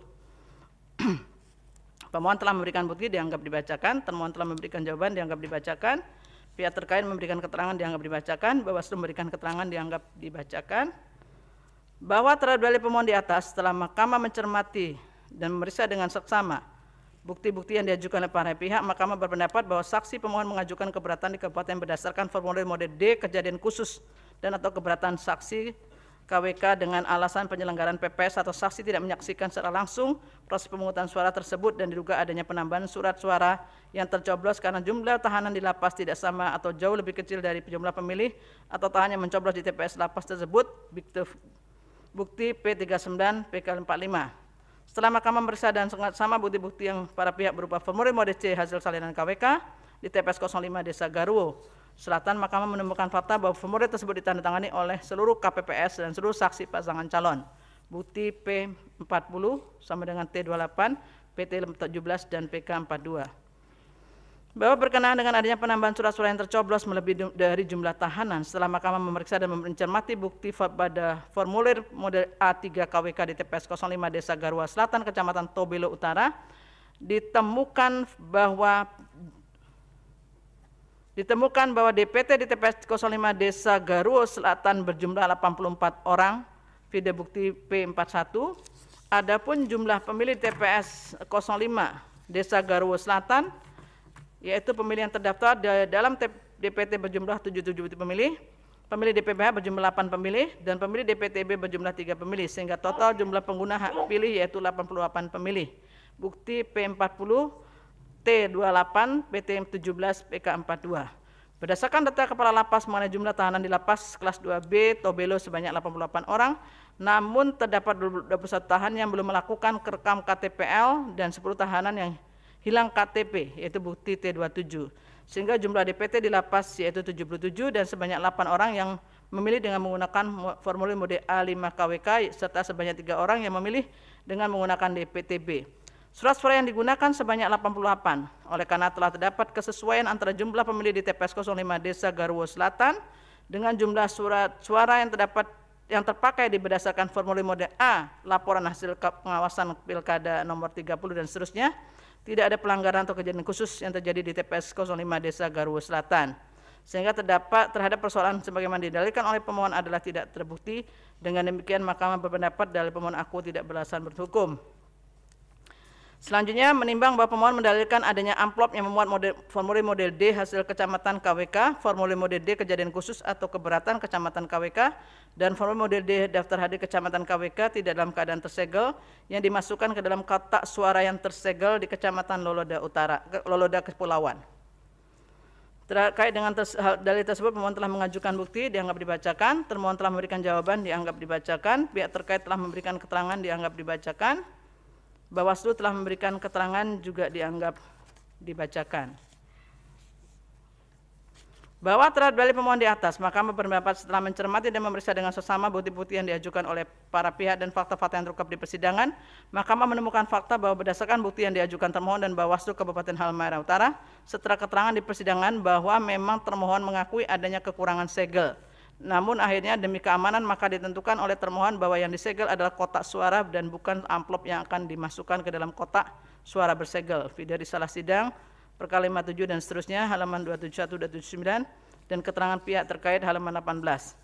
Pemohon telah memberikan bukti dianggap dibacakan, termohon telah memberikan jawaban dianggap dibacakan, pihak terkait memberikan keterangan dianggap dibacakan, Bawaslu memberikan keterangan dianggap dibacakan, bahwa terhadap dalil pemohon di atas setelah mahkamah mencermati dan memeriksa dengan seksama bukti-bukti yang diajukan oleh para pihak, mahkamah berpendapat bahwa saksi pemohon mengajukan keberatan di kabupaten berdasarkan formulir model D kejadian khusus dan atau keberatan saksi KWK dengan alasan penyelenggaraan PPS atau saksi tidak menyaksikan secara langsung proses pemungutan suara tersebut dan diduga adanya penambahan surat suara yang tercoblos karena jumlah tahanan di lapas tidak sama atau jauh lebih kecil dari jumlah pemilih atau tahanan yang mencoblos di TPS lapas tersebut, bukti P39, PK45. Setelah mahkamah memeriksa dan sama bukti-bukti yang para pihak berupa formulir model C hasil salinan KWK di TPS 05 Desa Garuo Selatan, mahkamah menemukan fakta bahwa formulir tersebut ditandatangani oleh seluruh KPPS dan seluruh saksi pasangan calon. Bukti P40 sama dengan T28, PT17 dan PK42. Bahwa berkenaan dengan adanya penambahan surat suara yang tercoblos melebihi dari jumlah tahanan, setelah mahkamah memeriksa dan mencermati bukti pada formulir model A3 KWK di TPS 05 Desa Garuo Selatan, Kecamatan Tobelo Utara, ditemukan bahwa DPT di TPS 05 Desa Garuo Selatan berjumlah 84 orang, vide bukti P41. Adapun jumlah pemilih TPS 05 Desa Garuo Selatan yaitu pemilih yang terdaftar dalam DPT berjumlah 77 pemilih, pemilih DPPH berjumlah 8 pemilih, dan pemilih DPTB berjumlah 3 pemilih, sehingga total jumlah pengguna hak pilih yaitu 88 pemilih. Bukti P40, T28, PT17, PK42. Berdasarkan data Kepala Lapas mengenai jumlah tahanan di Lapas kelas 2B Tobelo sebanyak 88 orang, namun terdapat 21 tahanan yang belum melakukan kerekam KTPL dan 10 tahanan yang hilang KTP, yaitu bukti T27. Sehingga jumlah DPT di Lapas yaitu 77 dan sebanyak 8 orang yang memilih dengan menggunakan formulir mode A5 KWK serta sebanyak 3 orang yang memilih dengan menggunakan DPTB. Surat suara yang digunakan sebanyak 88. Oleh karena telah terdapat kesesuaian antara jumlah pemilih di TPS 05 Desa Garwo Selatan dengan jumlah surat suara yang terpakai berdasarkan formulir mode A, laporan hasil pengawasan Pilkada nomor 30 dan seterusnya, tidak ada pelanggaran atau kejadian khusus yang terjadi di TPS 05 Desa Garwo Selatan. Sehingga terhadap persoalan sebagaimana didalilkan oleh pemohon adalah tidak terbukti. Dengan demikian Mahkamah berpendapat dalil pemohon aku tidak beralasan menurut hukum. Selanjutnya, menimbang bahwa pemohon mendalilkan adanya amplop yang memuat formulir model D hasil kecamatan KWK, formulir model D kejadian khusus atau keberatan kecamatan KWK, dan formulir model D daftar hadir kecamatan KWK tidak dalam keadaan tersegel yang dimasukkan ke dalam kotak suara yang tersegel di kecamatan Loloda Kepulauan. Terkait dengan dalil tersebut, pemohon telah mengajukan bukti dianggap dibacakan, termohon telah memberikan jawaban dianggap dibacakan, pihak terkait telah memberikan keterangan dianggap dibacakan, Bawaslu telah memberikan keterangan juga dianggap dibacakan. Bahwa terhadap dalil pemohon di atas, Mahkamah berpendapat setelah mencermati dan memeriksa dengan seksama bukti-bukti yang diajukan oleh para pihak dan fakta-fakta yang terungkap di persidangan, Mahkamah menemukan fakta bahwa berdasarkan bukti yang diajukan termohon dan Bawaslu Kabupaten Halmahera Utara, setelah keterangan di persidangan bahwa memang termohon mengakui adanya kekurangan segel. Namun akhirnya demi keamanan maka ditentukan oleh termohon bahwa yang disegel adalah kotak suara dan bukan amplop yang akan dimasukkan ke dalam kotak suara bersegel. Video risalah sidang perkara 57 dan seterusnya halaman 271 dan 279 dan keterangan pihak terkait halaman 18.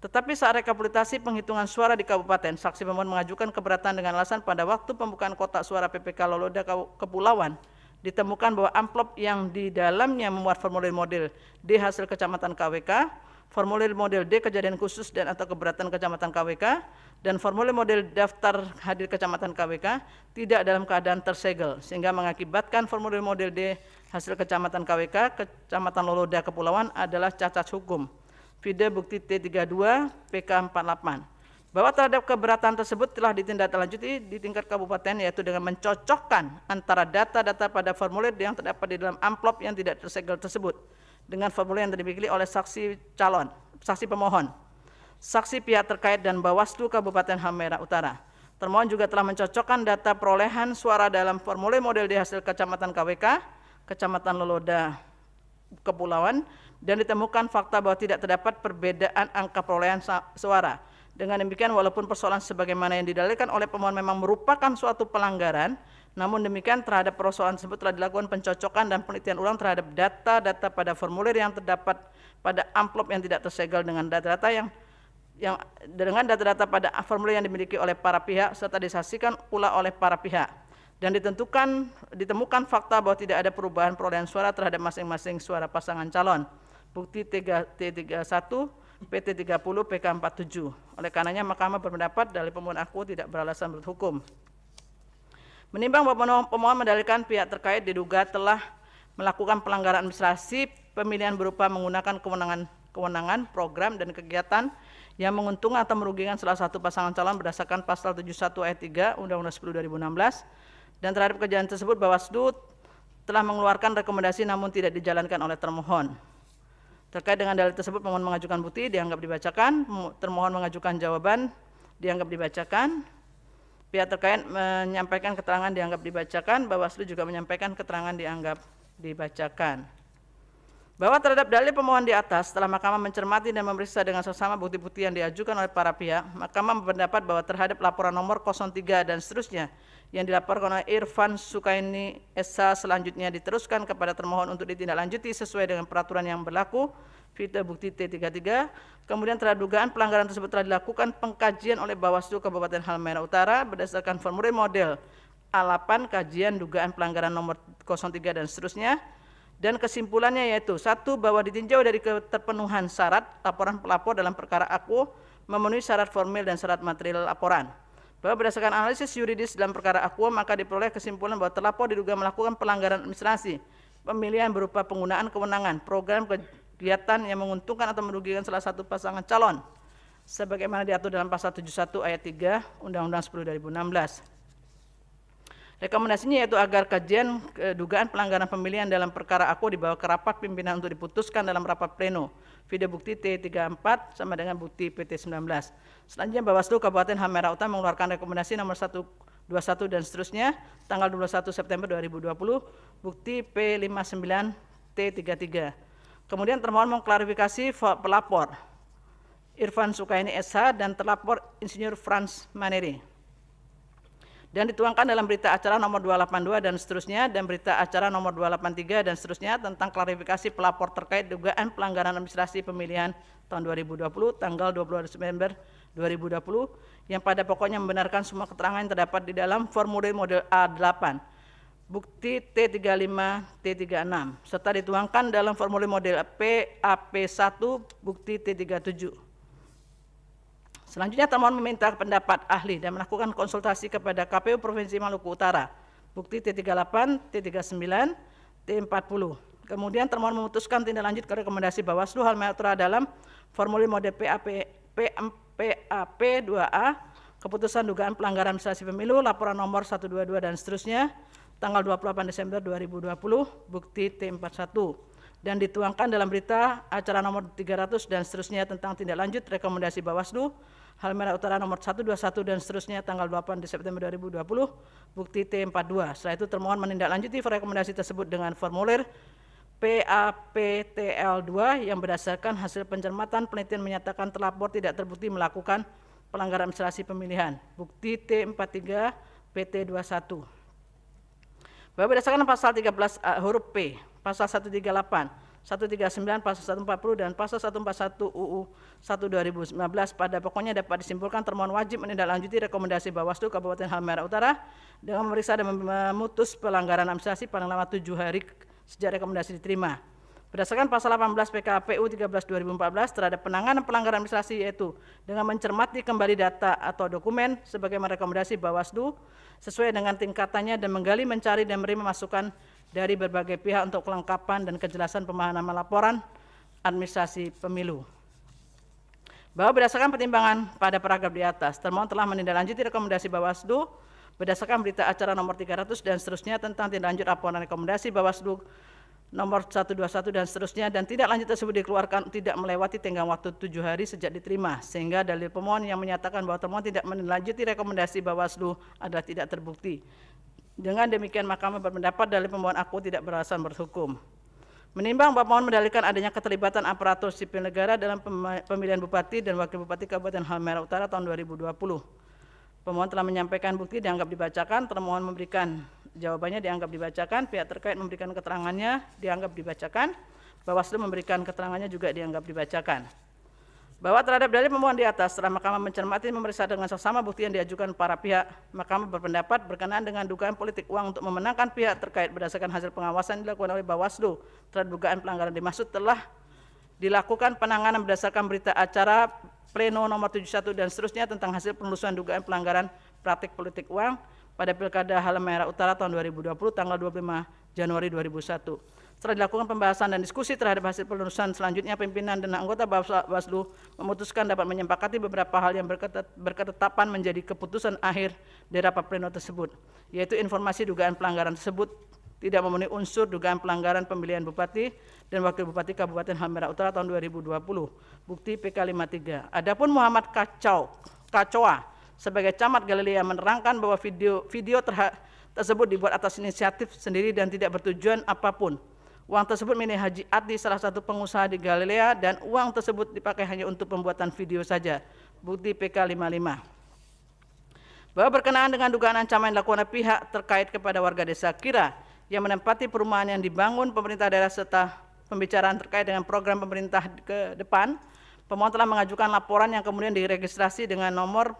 Tetapi saat rekapitulasi penghitungan suara di kabupaten, saksi pemohon mengajukan keberatan dengan alasan pada waktu pembukaan kotak suara PPK Loloda Kepulauan ditemukan bahwa amplop yang di dalamnya memuat formulir model D hasil kecamatan KWK, formulir model D kejadian khusus dan atau keberatan kecamatan KWK, dan formulir model daftar hadir kecamatan KWK tidak dalam keadaan tersegel, sehingga mengakibatkan formulir model D hasil kecamatan KWK, kecamatan Loloda Kepulauan adalah cacat hukum. Video bukti T32 PK48. Bahwa terhadap keberatan tersebut telah ditindaklanjuti di tingkat kabupaten, yaitu dengan mencocokkan antara data-data pada formulir yang terdapat di dalam amplop yang tidak tersegel tersebut dengan formulir yang dimiliki oleh saksi pemohon, saksi pihak terkait dan Bawaslu Kabupaten Halmahera Utara. Termohon juga telah mencocokkan data perolehan suara dalam formulir model di hasil kecamatan KWK, kecamatan Loloda Kepulauan, dan ditemukan fakta bahwa tidak terdapat perbedaan angka perolehan suara. Dengan demikian, walaupun persoalan sebagaimana yang didalilkan oleh pemohon memang merupakan suatu pelanggaran, namun demikian terhadap persoalan tersebut telah dilakukan pencocokan dan penelitian ulang terhadap data-data pada formulir yang terdapat pada amplop yang tidak tersegel dengan data-data dengan data-data pada formulir yang dimiliki oleh para pihak serta disaksikan pula oleh para pihak, dan ditemukan fakta bahwa tidak ada perubahan perolehan suara terhadap masing-masing suara pasangan calon. Bukti T31 PT30 PK47. Oleh karenanya Mahkamah berpendapat dalil pemohon aku tidak beralasan menurut hukum. Menimbang bahwa pemohon mendalilkan pihak terkait diduga telah melakukan pelanggaran administrasi pemilihan berupa menggunakan kewenangan, program, dan kegiatan yang menguntungkan atau merugikan salah satu pasangan calon berdasarkan pasal 71 ayat 3 Undang-Undang 10 2016, dan terhadap kejadian tersebut Bawaslu telah mengeluarkan rekomendasi namun tidak dijalankan oleh termohon. Terkait dengan dalil tersebut pemohon mengajukan bukti dianggap dibacakan, termohon mengajukan jawaban dianggap dibacakan, pihak terkait menyampaikan keterangan dianggap dibacakan, Bawaslu juga menyampaikan keterangan dianggap dibacakan. Bahwa terhadap dalil pemohon di atas, setelah Mahkamah mencermati dan memeriksa dengan seksama bukti-bukti yang diajukan oleh para pihak, Mahkamah berpendapat bahwa terhadap laporan nomor 03 dan seterusnya yang dilaporkan oleh Irfan Sukaini SH selanjutnya diteruskan kepada termohon untuk ditindaklanjuti sesuai dengan peraturan yang berlaku. Video bukti T33. Kemudian terhadap dugaan pelanggaran tersebut telah dilakukan pengkajian oleh Bawaslu Kabupaten Halmahera Utara berdasarkan formulir model A8 kajian dugaan pelanggaran nomor 03 dan seterusnya, Dan kesimpulannya yaitu, 1. Bahwa ditinjau dari keterpenuhan syarat laporan pelapor dalam perkara akuo memenuhi syarat formil dan syarat material laporan. Bahwa berdasarkan analisis yuridis dalam perkara akuo, maka diperoleh kesimpulan bahwa terlapor diduga melakukan pelanggaran administrasi pemilihan berupa penggunaan kewenangan, program kegiatan yang menguntungkan atau merugikan salah satu pasangan calon, sebagaimana diatur dalam pasal 71 ayat 3 Undang-Undang 10 2016. Rekomendasinya yaitu agar kajian dugaan pelanggaran pemilihan dalam perkara akuo dibawa ke rapat pimpinan untuk diputuskan dalam rapat pleno. Video bukti T34 sama dengan bukti PT19. Selanjutnya Bawaslu Kabupaten Halmahera Utara mengeluarkan rekomendasi nomor 121 dan seterusnya tanggal 21 September 2020 bukti P59 T33. Kemudian termohon mengklarifikasi pelapor Irfan Sukaini SH dan terlapor Insinyur Frans Maneri. Dan dituangkan dalam berita acara nomor 282 dan seterusnya, dan berita acara nomor 283 dan seterusnya tentang klarifikasi pelapor terkait dugaan pelanggaran administrasi pemilihan tahun 2020 tanggal 22 September 2020 yang pada pokoknya membenarkan semua keterangan yang terdapat di dalam formulir model A8 bukti T35 T36 serta dituangkan dalam formulir model PAP1 bukti T37. Selanjutnya termohon meminta pendapat ahli dan melakukan konsultasi kepada KPU Provinsi Maluku Utara, bukti T38, T39, T40. Kemudian termohon memutuskan tindak lanjut ke rekomendasi Bawaslu Halmahera Utara dalam formulir model PAP2A, keputusan dugaan pelanggaran administrasi pemilu, laporan nomor 122 dan seterusnya, tanggal 28 Desember 2020, bukti T41. Dan dituangkan dalam berita acara nomor 300 dan seterusnya tentang tindak lanjut rekomendasi Bawaslu Halmahera Utara nomor 121 dan seterusnya tanggal 8 September 2020 bukti T42. Setelah itu termohon menindaklanjuti rekomendasi tersebut dengan formulir PAPTL2 yang berdasarkan hasil pencermatan penelitian menyatakan terlapor tidak terbukti melakukan pelanggaran administrasi pemilihan bukti T43 PT21. Bahwa berdasarkan pasal 13 huruf P, pasal 138, 139, pasal 140 dan pasal 141 UU 1 2019 pada pokoknya dapat disimpulkan termohon wajib menindaklanjuti rekomendasi Bawaslu Kabupaten Halmahera Utara dengan memeriksa dan memutus pelanggaran administrasi paling lama 7 hari sejak rekomendasi diterima. Berdasarkan pasal 18 PKPU 13 2014 terhadap penanganan pelanggaran administrasi yaitu dengan mencermati kembali data atau dokumen sebagaimana rekomendasi Bawaslu sesuai dengan tingkatannya dan menggali, mencari dan menerima masukan dari berbagai pihak untuk kelengkapan dan kejelasan pemahaman laporan administrasi pemilu. Bahwa berdasarkan pertimbangan pada paragraf di atas, termohon telah menindaklanjuti rekomendasi Bawaslu berdasarkan berita acara nomor 300 dan seterusnya tentang tindak lanjut laporan rekomendasi Bawaslu nomor 121 dan seterusnya, dan tindak lanjut tersebut dikeluarkan tidak melewati tenggang waktu 7 hari sejak diterima, sehingga dalil pemohon yang menyatakan bahwa termohon tidak menindaklanjuti rekomendasi Bawaslu adalah tidak terbukti. Dengan demikian Mahkamah berpendapat dalil pemohon akuo tidak beralasan berhukum. Menimbang bahwa pemohon mendalilkan adanya keterlibatan aparatur sipil negara dalam pemilihan Bupati dan Wakil Bupati Kabupaten Halmahera Utara tahun 2020. Pemohon telah menyampaikan bukti dianggap dibacakan, termohon memberikan jawabannya dianggap dibacakan, pihak terkait memberikan keterangannya dianggap dibacakan, Bawaslu memberikan keterangannya juga dianggap dibacakan. Bahwa terhadap dalil pemohon di atas, setelah Mahkamah mencermati memeriksa dengan seksama bukti yang diajukan para pihak, Mahkamah berpendapat berkenaan dengan dugaan politik uang untuk memenangkan pihak terkait berdasarkan hasil pengawasan yang dilakukan oleh Bawaslu terhadap dugaan pelanggaran dimaksud telah dilakukan penanganan berdasarkan berita acara pleno nomor 71 dan seterusnya tentang hasil penelusuran dugaan pelanggaran praktik politik uang pada Pilkada Halmahera Utara tahun 2020 tanggal 25 Januari 2001. Setelah dilakukan pembahasan dan diskusi terhadap hasil penelusuran selanjutnya, pimpinan dan anggota Bawaslu memutuskan dapat menyepakati beberapa hal yang berketetapan menjadi keputusan akhir dari rapat pleno tersebut, yaitu informasi dugaan pelanggaran tersebut tidak memenuhi unsur dugaan pelanggaran pemilihan Bupati dan Wakil Bupati Kabupaten Halmahera Utara tahun 2020, bukti PK53. Adapun Muhammad Kacoa sebagai camat Galilea menerangkan bahwa video tersebut dibuat atas inisiatif sendiri dan tidak bertujuan apapun. Uang tersebut milik Haji Adi, salah satu pengusaha di Galilea, dan uang tersebut dipakai hanya untuk pembuatan video saja. Bukti PK55. Bahwa berkenaan dengan dugaan ancaman yang dilakukan oleh pihak terkait kepada warga desa Kira yang menempati perumahan yang dibangun pemerintah daerah serta pembicaraan terkait dengan program pemerintah ke depan, pemohon telah mengajukan laporan yang kemudian diregistrasi dengan nomor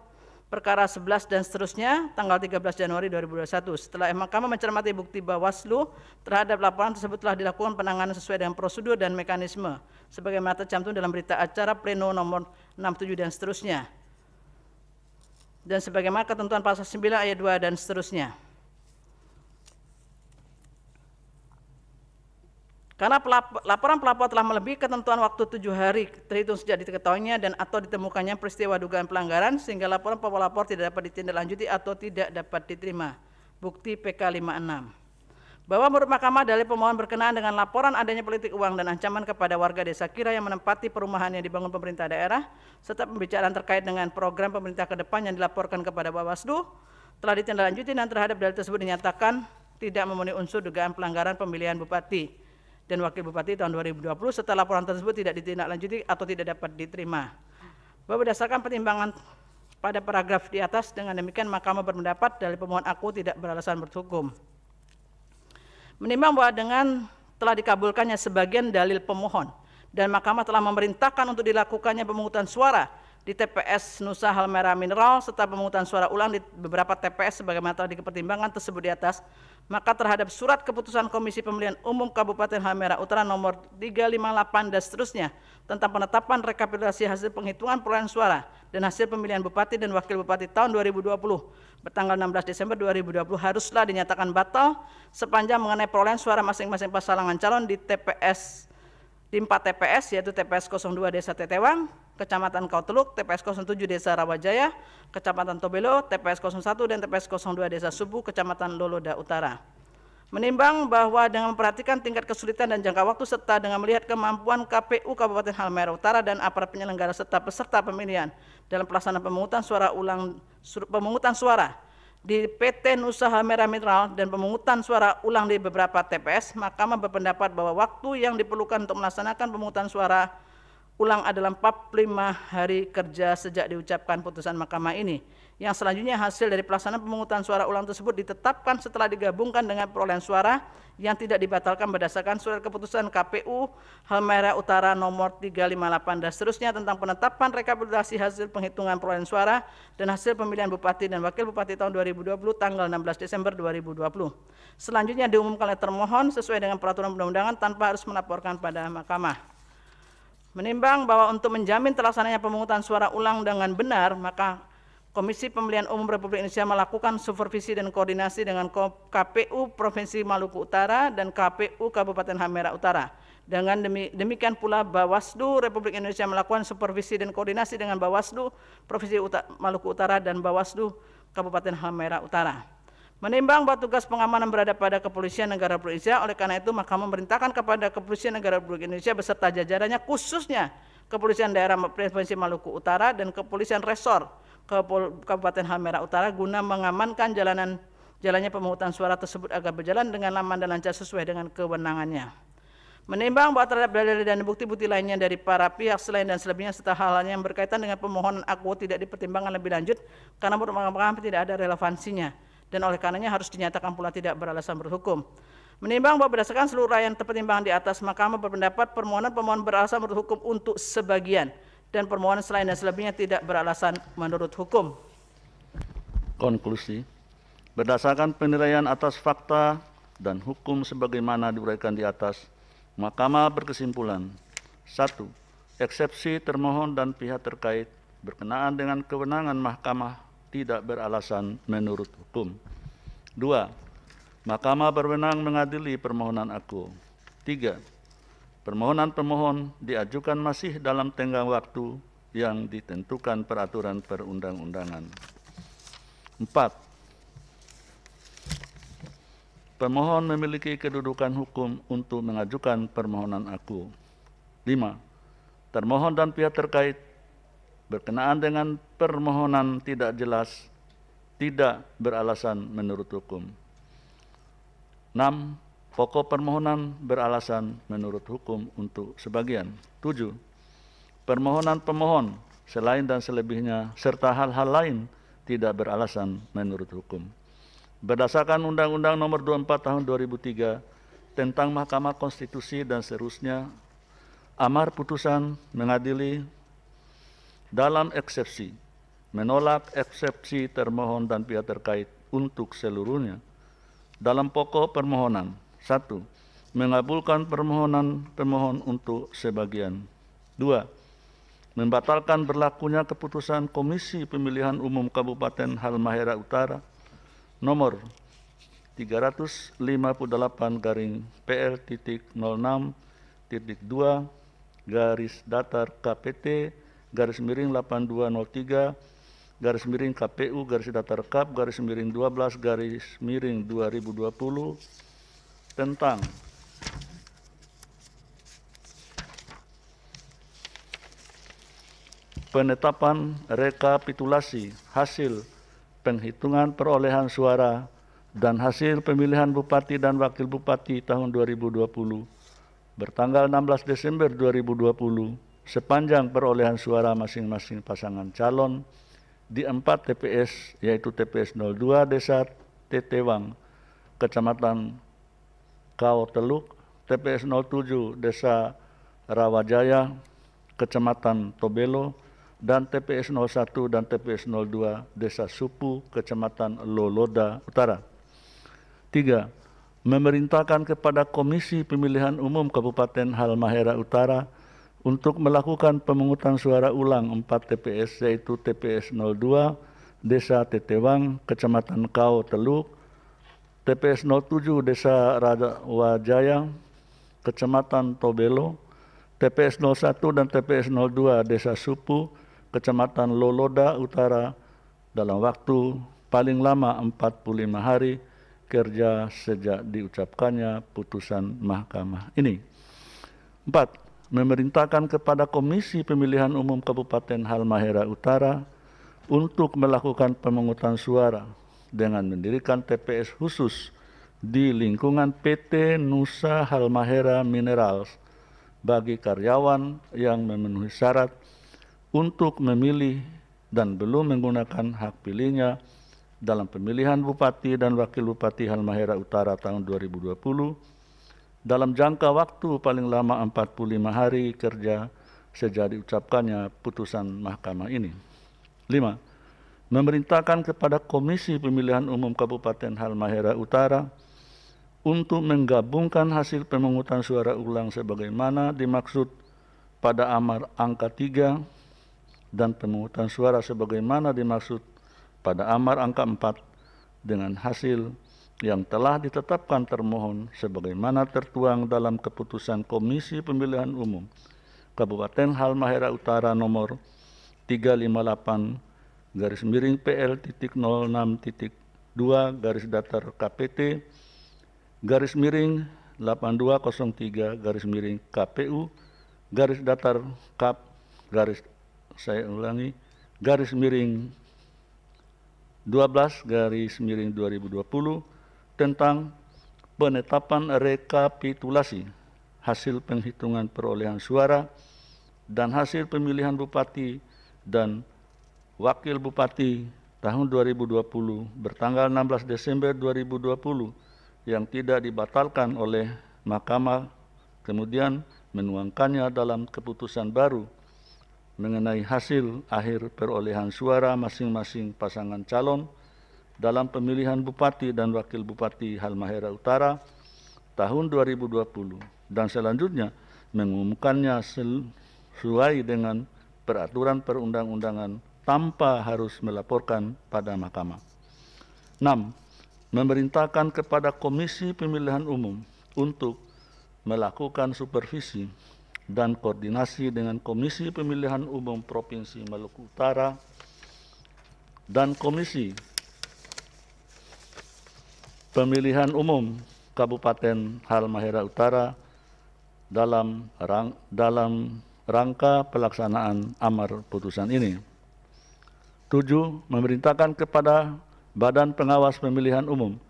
perkara 11 dan seterusnya tanggal 13 Januari 2021. Setelah Mahkamah mencermati bukti Bawaslu terhadap laporan tersebut telah dilakukan penanganan sesuai dengan prosedur dan mekanisme sebagaimana tercantum dalam berita acara pleno nomor 67 dan seterusnya. Dan sebagaimana ketentuan pasal 9 ayat 2 dan seterusnya. Karena laporan pelapor telah melebihi ketentuan waktu 7 hari terhitung sejak diketahuinya dan atau ditemukannya peristiwa dugaan pelanggaran sehingga laporan pelapor tidak dapat ditindaklanjuti atau tidak dapat diterima. Bukti PK 56. Bahwa menurut Mahkamah dalil pemohon berkenaan dengan laporan adanya politik uang dan ancaman kepada warga desa Kira yang menempati perumahan yang dibangun pemerintah daerah serta pembicaraan terkait dengan program pemerintah ke depan yang dilaporkan kepada Bawaslu telah ditindaklanjuti dan terhadap dalil tersebut dinyatakan tidak memenuhi unsur dugaan pelanggaran pemilihan bupati dan wakil bupati tahun 2020 setelah laporan tersebut tidak ditindaklanjuti atau tidak dapat diterima. Bahwa berdasarkan pertimbangan pada paragraf di atas, dengan demikian Mahkamah berpendapat dalil pemohon aku tidak beralasan berhukum. Menimbang bahwa dengan telah dikabulkannya sebagian dalil pemohon dan Mahkamah telah memerintahkan untuk dilakukannya pemungutan suara di TPS Nusa Halmera Mineral serta pemungutan suara ulang di beberapa TPS sebagaimana telah dipertimbangkan tersebut di atas, maka terhadap surat keputusan Komisi Pemilihan Umum Kabupaten Halmera Utara nomor 358 dan seterusnya tentang penetapan rekapitulasi hasil penghitungan perolehan suara dan hasil pemilihan bupati dan wakil bupati tahun 2020 bertanggal 16 Desember 2020 haruslah dinyatakan batal sepanjang mengenai perolehan suara masing-masing pasangan calon di 4 TPS yaitu TPS 02 Desa Tetewang, Kecamatan Kauteluk, TPS 07 Desa Rawajaya, Kecamatan Tobelo, TPS 01 dan TPS 02 Desa Subu, Kecamatan Loloda Utara. Menimbang bahwa dengan memperhatikan tingkat kesulitan dan jangka waktu serta dengan melihat kemampuan KPU Kabupaten Halmera Utara dan aparat penyelenggara serta peserta pemilihan dalam pelaksanaan pemungutan suara di PT Nusa Halmera Mineral dan pemungutan suara ulang di beberapa TPS, Mahkamah berpendapat bahwa waktu yang diperlukan untuk melaksanakan pemungutan suara ulang adalah 45 hari kerja sejak diucapkan putusan Mahkamah ini. Yang selanjutnya hasil dari pelaksanaan pemungutan suara ulang tersebut ditetapkan setelah digabungkan dengan perolehan suara yang tidak dibatalkan berdasarkan surat keputusan KPU Halmera Utara nomor 358 dan seterusnya tentang penetapan rekapitulasi hasil penghitungan perolehan suara dan hasil pemilihan bupati dan wakil bupati tahun 2020 tanggal 16 Desember 2020. Selanjutnya diumumkan oleh termohon sesuai dengan peraturan perundang-undangan tanpa harus melaporkan pada Mahkamah. Menimbang bahwa untuk menjamin terlaksananya pemungutan suara ulang dengan benar, maka Komisi Pemilihan Umum Republik Indonesia melakukan supervisi dan koordinasi dengan KPU Provinsi Maluku Utara dan KPU Kabupaten Halmera Utara. Dengan demikian pula Bawaslu Republik Indonesia melakukan supervisi dan koordinasi dengan Bawaslu Provinsi Maluku Utara dan Bawaslu Kabupaten Halmera Utara. Menimbang bahwa tugas pengamanan berada pada Kepolisian Negara Republik Indonesia, oleh karena itu Mahkamah memerintahkan kepada Kepolisian Negara Republik Indonesia beserta jajarannya khususnya Kepolisian Daerah Provinsi Maluku Utara dan Kepolisian Resor Kabupaten Halmera Utara guna mengamankan jalannya pemungutan suara tersebut agar berjalan dengan aman dan lancar sesuai dengan kewenangannya. Menimbang bahwa terhadap dalil dan bukti-bukti lainnya dari para pihak selain dan selebihnya serta hal yang berkaitan dengan permohonan aku tidak dipertimbangkan lebih lanjut karena menurut Mahkamah tidak ada relevansinya dan oleh karenanya harus dinyatakan pula tidak beralasan berhukum. Menimbang bahwa berdasarkan seluruh rangkaian pertimbangan di atas, Mahkamah berpendapat permohonan pemohon beralasan menurut hukum untuk sebagian dan permohonan selain dan selebihnya tidak beralasan menurut hukum. Konklusi, berdasarkan penilaian atas fakta dan hukum sebagaimana diuraikan di atas, Mahkamah berkesimpulan: 1. Eksepsi termohon dan pihak terkait berkenaan dengan kewenangan Mahkamah tidak beralasan menurut hukum. 2. Mahkamah berwenang mengadili permohonan aku. 3. Permohonan pemohon diajukan masih dalam tenggang waktu yang ditentukan peraturan perundang-undangan. 4. Pemohon memiliki kedudukan hukum untuk mengajukan permohonan aku. 5. Termohon dan pihak terkait berkenaan dengan permohonan tidak jelas, tidak beralasan menurut hukum. 6. Pokok permohonan beralasan menurut hukum untuk sebagian. 7. Permohonan pemohon selain dan selebihnya serta hal-hal lain tidak beralasan menurut hukum. Berdasarkan Undang-Undang Nomor 24 Tahun 2003 tentang Mahkamah Konstitusi dan seterusnya, amar putusan mengadili dalam eksepsi menolak eksepsi termohon dan pihak terkait untuk seluruhnya. Dalam pokok permohonan, 1. Mengabulkan permohonan pemohon untuk sebagian. 2. Membatalkan berlakunya keputusan Komisi Pemilihan Umum Kabupaten Halmahera Utara nomor 308/PL.06.2 garis datar KPT garis miring 8203 garis miring KPU garis datar KAP garis miring 12 garis miring 2020 tentang penetapan rekapitulasi hasil penghitungan perolehan suara dan hasil pemilihan Bupati dan Wakil Bupati tahun 2020 bertanggal 16 Desember 2020 sepanjang perolehan suara masing-masing pasangan calon di 4 TPS, yaitu TPS 02 Desa Tetewang, Kecamatan Kau Teluk, TPS 07 Desa Rawajaya, Kecamatan Tobelo, dan TPS 01 dan TPS 02 Desa Supu, Kecamatan Loloda Utara. 3. Memerintahkan kepada Komisi Pemilihan Umum Kabupaten Halmahera Utara untuk melakukan pemungutan suara ulang 4 TPS, yaitu TPS 02 Desa Tetewang, Kecamatan Kau Teluk, TPS 07 Desa Rawajaya, Kecamatan Tobelo, TPS 01 dan TPS 02 Desa Supu, Kecamatan Loloda Utara dalam waktu paling lama 45 hari kerja sejak diucapkannya putusan mahkamah ini. 4. Memerintahkan kepada Komisi Pemilihan Umum Kabupaten Halmahera Utara untuk melakukan pemungutan suara dengan mendirikan TPS khusus di lingkungan PT Nusa Halmahera Minerals bagi karyawan yang memenuhi syarat untuk memilih dan belum menggunakan hak pilihnya dalam pemilihan Bupati dan Wakil Bupati Halmahera Utara tahun 2020 dalam jangka waktu paling lama 45 hari kerja sejak diucapkannya putusan mahkamah ini. 5. Memerintahkan kepada Komisi Pemilihan Umum Kabupaten Halmahera Utara untuk menggabungkan hasil pemungutan suara ulang sebagaimana dimaksud pada amar angka 3 dan pemungutan suara sebagaimana dimaksud pada amar angka 4 dengan hasil yang telah ditetapkan termohon sebagaimana tertuang dalam keputusan Komisi Pemilihan Umum Kabupaten Halmahera Utara nomor 358/PL.06.2 garis datar KPT garis miring 8203 garis miring KPU garis datar KAP garis miring 12 garis miring 2020 tentang penetapan rekapitulasi hasil penghitungan perolehan suara dan hasil pemilihan Bupati dan Wakil Bupati tahun 2020 bertanggal 16 Desember 2020 yang tidak dibatalkan oleh Mahkamah, kemudian menuangkannya dalam keputusan baru mengenai hasil akhir perolehan suara masing-masing pasangan calon dalam pemilihan Bupati dan Wakil Bupati Halmahera Utara tahun 2020 dan selanjutnya mengumumkannya sesuai dengan peraturan perundang-undangan tanpa harus melaporkan pada Mahkamah. 6. Memerintahkan kepada Komisi Pemilihan Umum untuk melakukan supervisi dan koordinasi dengan Komisi Pemilihan Umum Provinsi Maluku Utara dan Komisi Pemilihan Umum Kabupaten Halmahera Utara dalam rangka pelaksanaan amar putusan ini. 7. Memerintahkan kepada Badan Pengawas Pemilihan Umum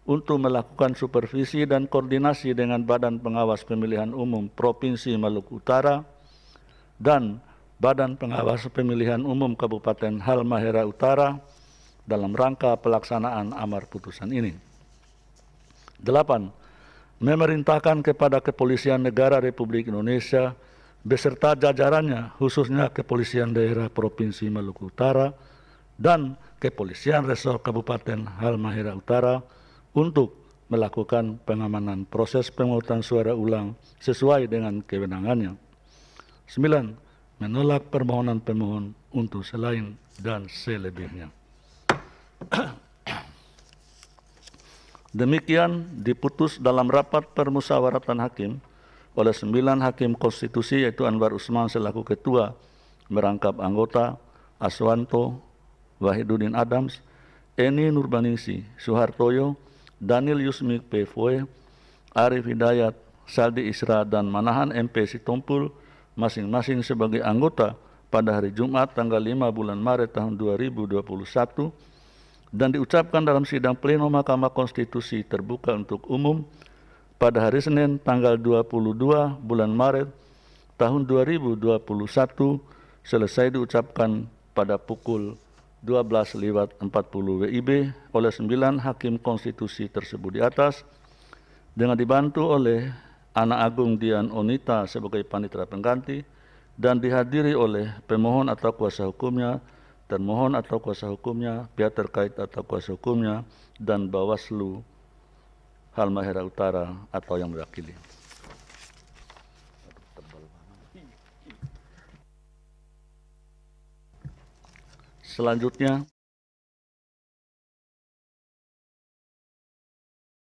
untuk melakukan supervisi dan koordinasi dengan Badan Pengawas Pemilihan Umum Provinsi Maluku Utara dan Badan Pengawas Pemilihan Umum Kabupaten Halmahera Utara dalam rangka pelaksanaan amar putusan ini. 8. Memerintahkan kepada Kepolisian Negara Republik Indonesia beserta jajarannya, khususnya Kepolisian Daerah Provinsi Maluku Utara, dan Kepolisian Resor Kabupaten Halmahera Utara untuk melakukan pengamanan proses pemungutan suara ulang sesuai dengan kewenangannya. 9. Menolak permohonan pemohon untuk selain dan selebihnya. Demikian diputus dalam rapat permusyawaratan hakim oleh 9 hakim konstitusi, yaitu Anwar Usman selaku ketua, merangkap anggota Aswanto, Wahiduddin Adams, Eni Nurbaningsi, Suhartoyo, Daniel Yusmik P. Arif Hidayat, Saldi Isra, dan Manahan MP Sitompul, masing-masing sebagai anggota pada hari Jumat tanggal 5 bulan Maret tahun 2021, dan diucapkan dalam sidang pleno Mahkamah Konstitusi terbuka untuk umum pada hari Senin tanggal 22 bulan Maret tahun 2021, selesai diucapkan pada pukul 12:40 WIB oleh 9 hakim konstitusi tersebut di atas, dengan dibantu oleh Anak Agung Dian Onita sebagai panitera pengganti dan dihadiri oleh pemohon atau kuasa hukumnya, termohon atau kuasa hukumnya, pihak terkait atau kuasa hukumnya, dan Bawaslu Halmahera Utara atau yang mewakili. Selanjutnya,